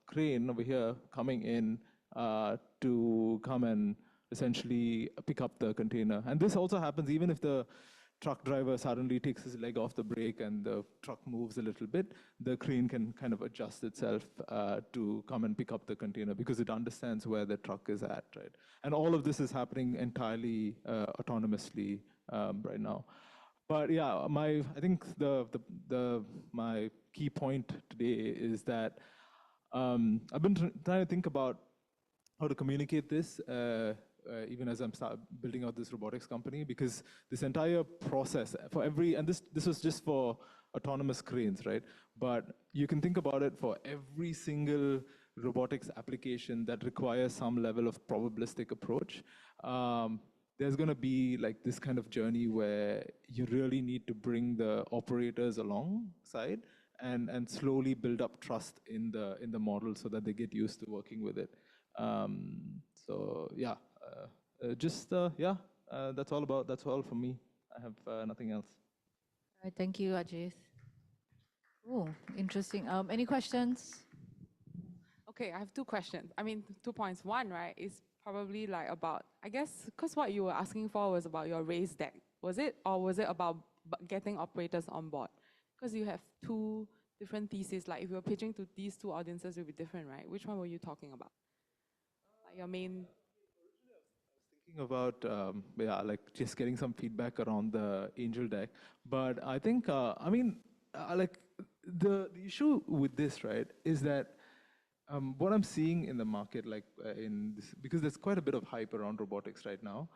crane over here coming in to come and essentially pick up the container. And this also happens even if the truck driver suddenly takes his leg off the brake and the truck moves a little bit, the crane can kind of adjust itself to come and pick up the container because it understands where the truck is at, right? And all of this is happening entirely autonomously right now. But yeah, I think my key point today is that I've been trying to think about how to communicate this even as I'm building out this robotics company, because this entire process for and this was just for autonomous cranes, right? But you can think about it for every single robotics application that requires some level of probabilistic approach. There's going to be like this kind of journey where you really need to bring the operators alongside and slowly build up trust in the model so that they get used to working with it. So yeah, that's all from me. I have nothing else. All right, thank you, Ajith. Oh, interesting. Any questions? Okay, I have two questions. I mean, 2 points. One, right, is probably like about, I guess, because what you were asking for was about your raised deck. Was it, or was it about getting operators on board? Because you have two different theses. Like if you were pitching to these two audiences, it would be different, right? Which one were you talking about? Like your main. Thinking about like just getting some feedback around the Angel deck, but I think like the issue with this, right, is that what I'm seeing in the market, like in this, because there's quite a bit of hype around robotics right now,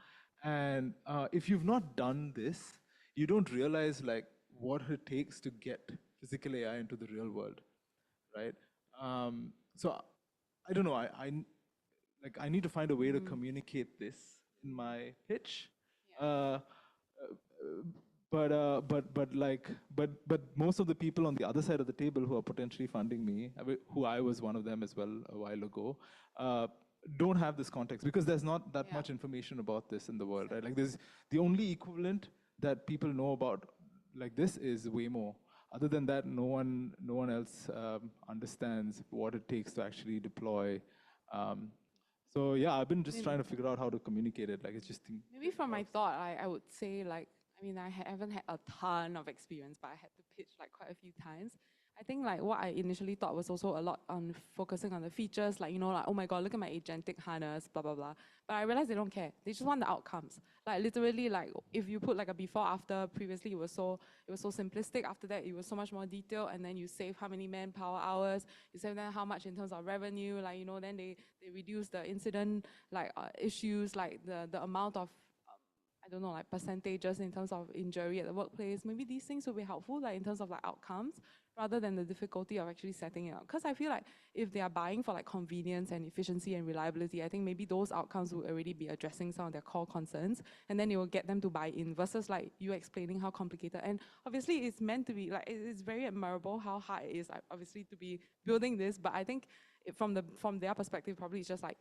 and if you've not done this, you don't realize like what it takes to get physical AI into the real world, right? So I don't know. I need to find a way to communicate this in my pitch. Yeah. but most of the people on the other side of the table who are potentially funding me, who I was one of them as well a while ago, don't have this context because there's not that much information about this in the world, right? Like there's the only equivalent that people know about like this is Waymo. Other than that, no one else understands what it takes to actually deploy. So yeah, I've been just trying to figure out how to communicate it. Like it's just maybe from my thought, I would say like, I mean, I haven't had a ton of experience, but I had to pitch like quite a few times. I think like what I initially thought was also a lot on focusing on the features, like, you know, like, oh my God, look at my agentic harness, blah, blah, blah. But I realized they don't care. They just want the outcomes. Like literally, like if you put like a before, after, previously it was so simplistic. After that, it was so much more detailed. And then you save how many manpower hours, you save them how much in terms of revenue, like, you know, then they reduce the incident, like issues, like the amount of, I don't know, like percentages in terms of injury at the workplace. Maybe these things will be helpful, like in terms of like outcomes, rather than the difficulty of actually setting it up. Because I feel like if they are buying for like convenience and efficiency and reliability, I think maybe those outcomes will already be addressing some of their core concerns, and then it will get them to buy in versus like you explaining how complicated. And obviously it's meant to be like, it's very admirable how hard it is, like, obviously, to be building this. But I think from their perspective, probably it's just like,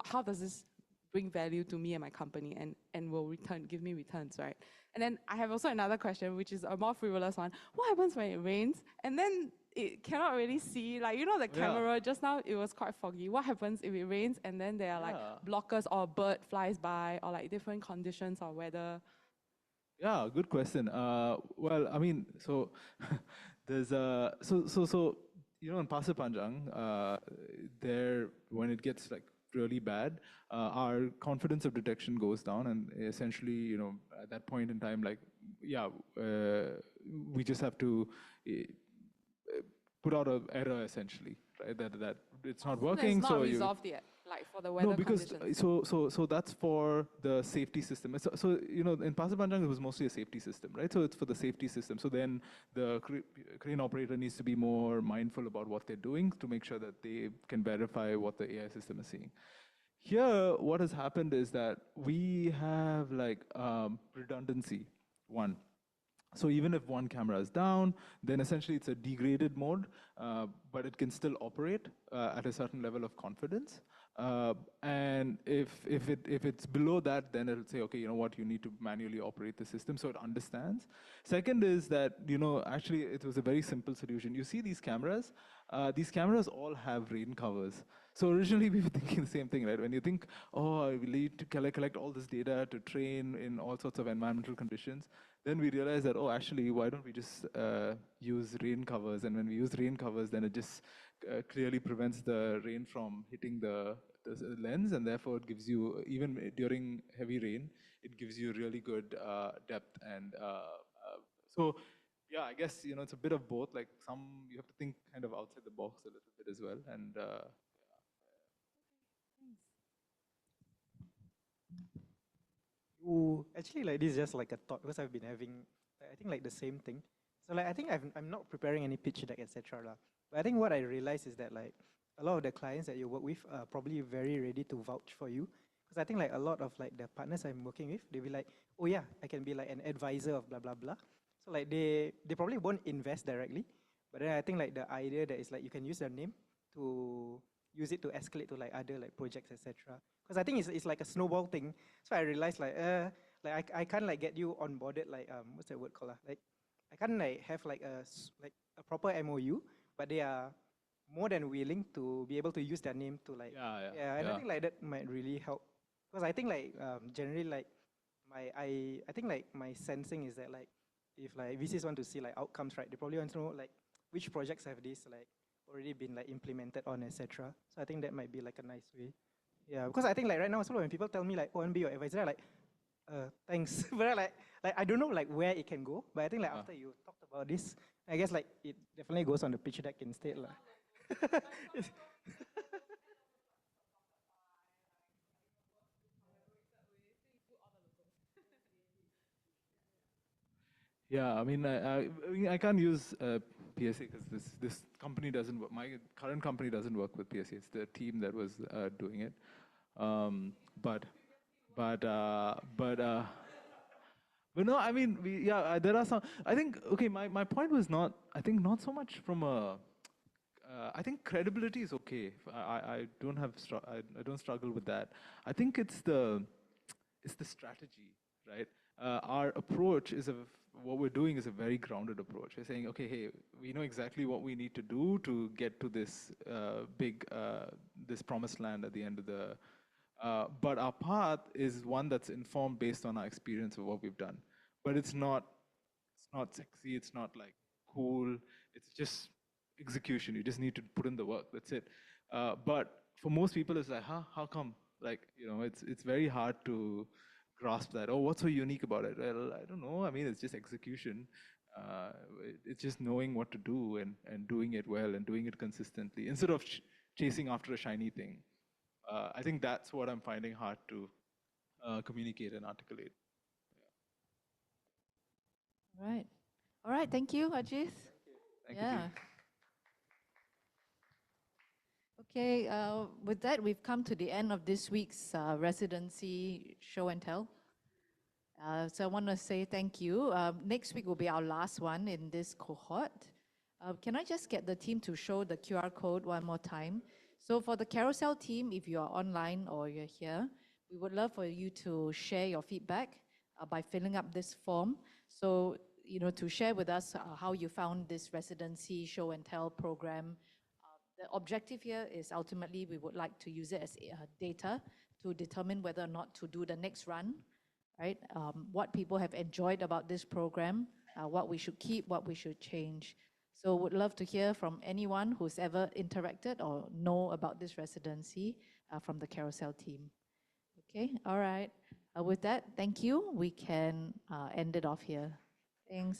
how does this bring value to me and my company and will give me returns, right? And then I have also another question, which is a more frivolous one. What happens when it rains and then it cannot really see, like, you know, the camera, just now it was quite foggy. What happens if it rains and then there are like blockers or a bird flies by or like different conditions or weather? Yeah, good question. Well, I mean, so there's so you know in Pasir Panjang, there when it gets like really bad, our confidence of detection goes down, and essentially, you know, at that point in time, like, yeah, we just have to put out an error essentially, right? That it's not working. It's not resolved yet, like for the weather conditions. So that's for the safety system. So you know, in Pasir Panjang, it was mostly a safety system, right? So it's for the safety system. So then the crane operator needs to be more mindful about what they're doing to make sure that they can verify what the AI system is seeing. Here, what has happened is that we have like redundancy. One. So even if one camera is down, then essentially it's a degraded mode, but it can still operate at a certain level of confidence. And if it's below that, then it'll say, okay, you know what, you need to manually operate the system, so it understands. Second is that, you know, actually it was a very simple solution. You see these cameras all have rain covers. So originally we were thinking the same thing, right? When you think, oh, we need to collect all this data to train in all sorts of environmental conditions, then we realized that, oh, actually, why don't we just use rain covers? And when we use rain covers, then it just clearly prevents the rain from hitting the lens, and therefore it gives you, even during heavy rain, it gives you really good depth. And so, yeah, I guess, you know, it's a bit of both. Like you have to think kind of outside the box a little bit as well. And Actually, like this is just like a thought because I've been having, I think like the same thing. So like I think I'm not preparing any pitch deck, etc. But I think what I realized is that like a lot of the clients that you work with are probably very ready to vouch for you. Because I think like a lot of like the partners I'm working with, they'll be like, oh yeah, I can be like an advisor of blah blah blah. So like they probably won't invest directly, but then I think like the idea that is like you can use their name to use it to escalate to like other like projects, etc. Because I think it's like a snowball thing. So I realized like I can't like get you onboarded like what's that word called like I can't like have like a proper MOU, but they are more than willing to be able to use their name to like and I think like that might really help because I think like generally like I think like my sensing is that like if like VCs want to see like outcomes, right, they probably want to know like which projects have this like already been like implemented on, etc. So I think that might be like a nice way. Yeah, because I think like right now, when people tell me like, "Oh, I'm be your advisor," I'm like, thanks, but like I don't know like where it can go. But I think like after you talked about this, I guess like it definitely goes on the pitch deck instead lah. yeah, I mean, I can't use PSA because this company doesn't work. My current company doesn't work with PSA. It's the team that was doing it. Um, but but uh, but uh, But no, I mean, there are some. I think okay. My point was not. I think not so much from a. I think credibility is okay. I don't have. I don't struggle with that. I think it's the strategy, right? Our approach is what we're doing is a very grounded approach. We're saying, okay, hey, we know exactly what we need to do to get to this this promised land at the end of the. But our path is one that's informed based on our experience of what we've done. But it's not sexy. It's not like cool. It's just execution. You just need to put in the work. That's it. But for most people, it's like, huh? How come? Like, it's very hard to grasp that. Oh, what's so unique about it? Well, I don't know. I mean, it's just execution. It's just knowing what to do and doing it well and doing it consistently instead of chasing after a shiny thing. I think that's what I'm finding hard to communicate and articulate. Right. All right. Thank you, Ajith. Thank you, Yeah. team. Okay, with that, we've come to the end of this week's residency show and tell. So I want to say thank you. Next week will be our last one in this cohort. Can I just get the team to show the QR code one more time? So for the Carousell team, if you are online or you're here, we would love for you to share your feedback by filling up this form. So, to share with us how you found this residency show and tell program. The objective here is ultimately we would like to use it as data to determine whether or not to do the next run, right? What people have enjoyed about this program, what we should keep, what we should change. So would love to hear from anyone who's ever interacted or know about this residency from the Carousell team. Okay, all right. With that, thank you. We can end it off here. Thanks.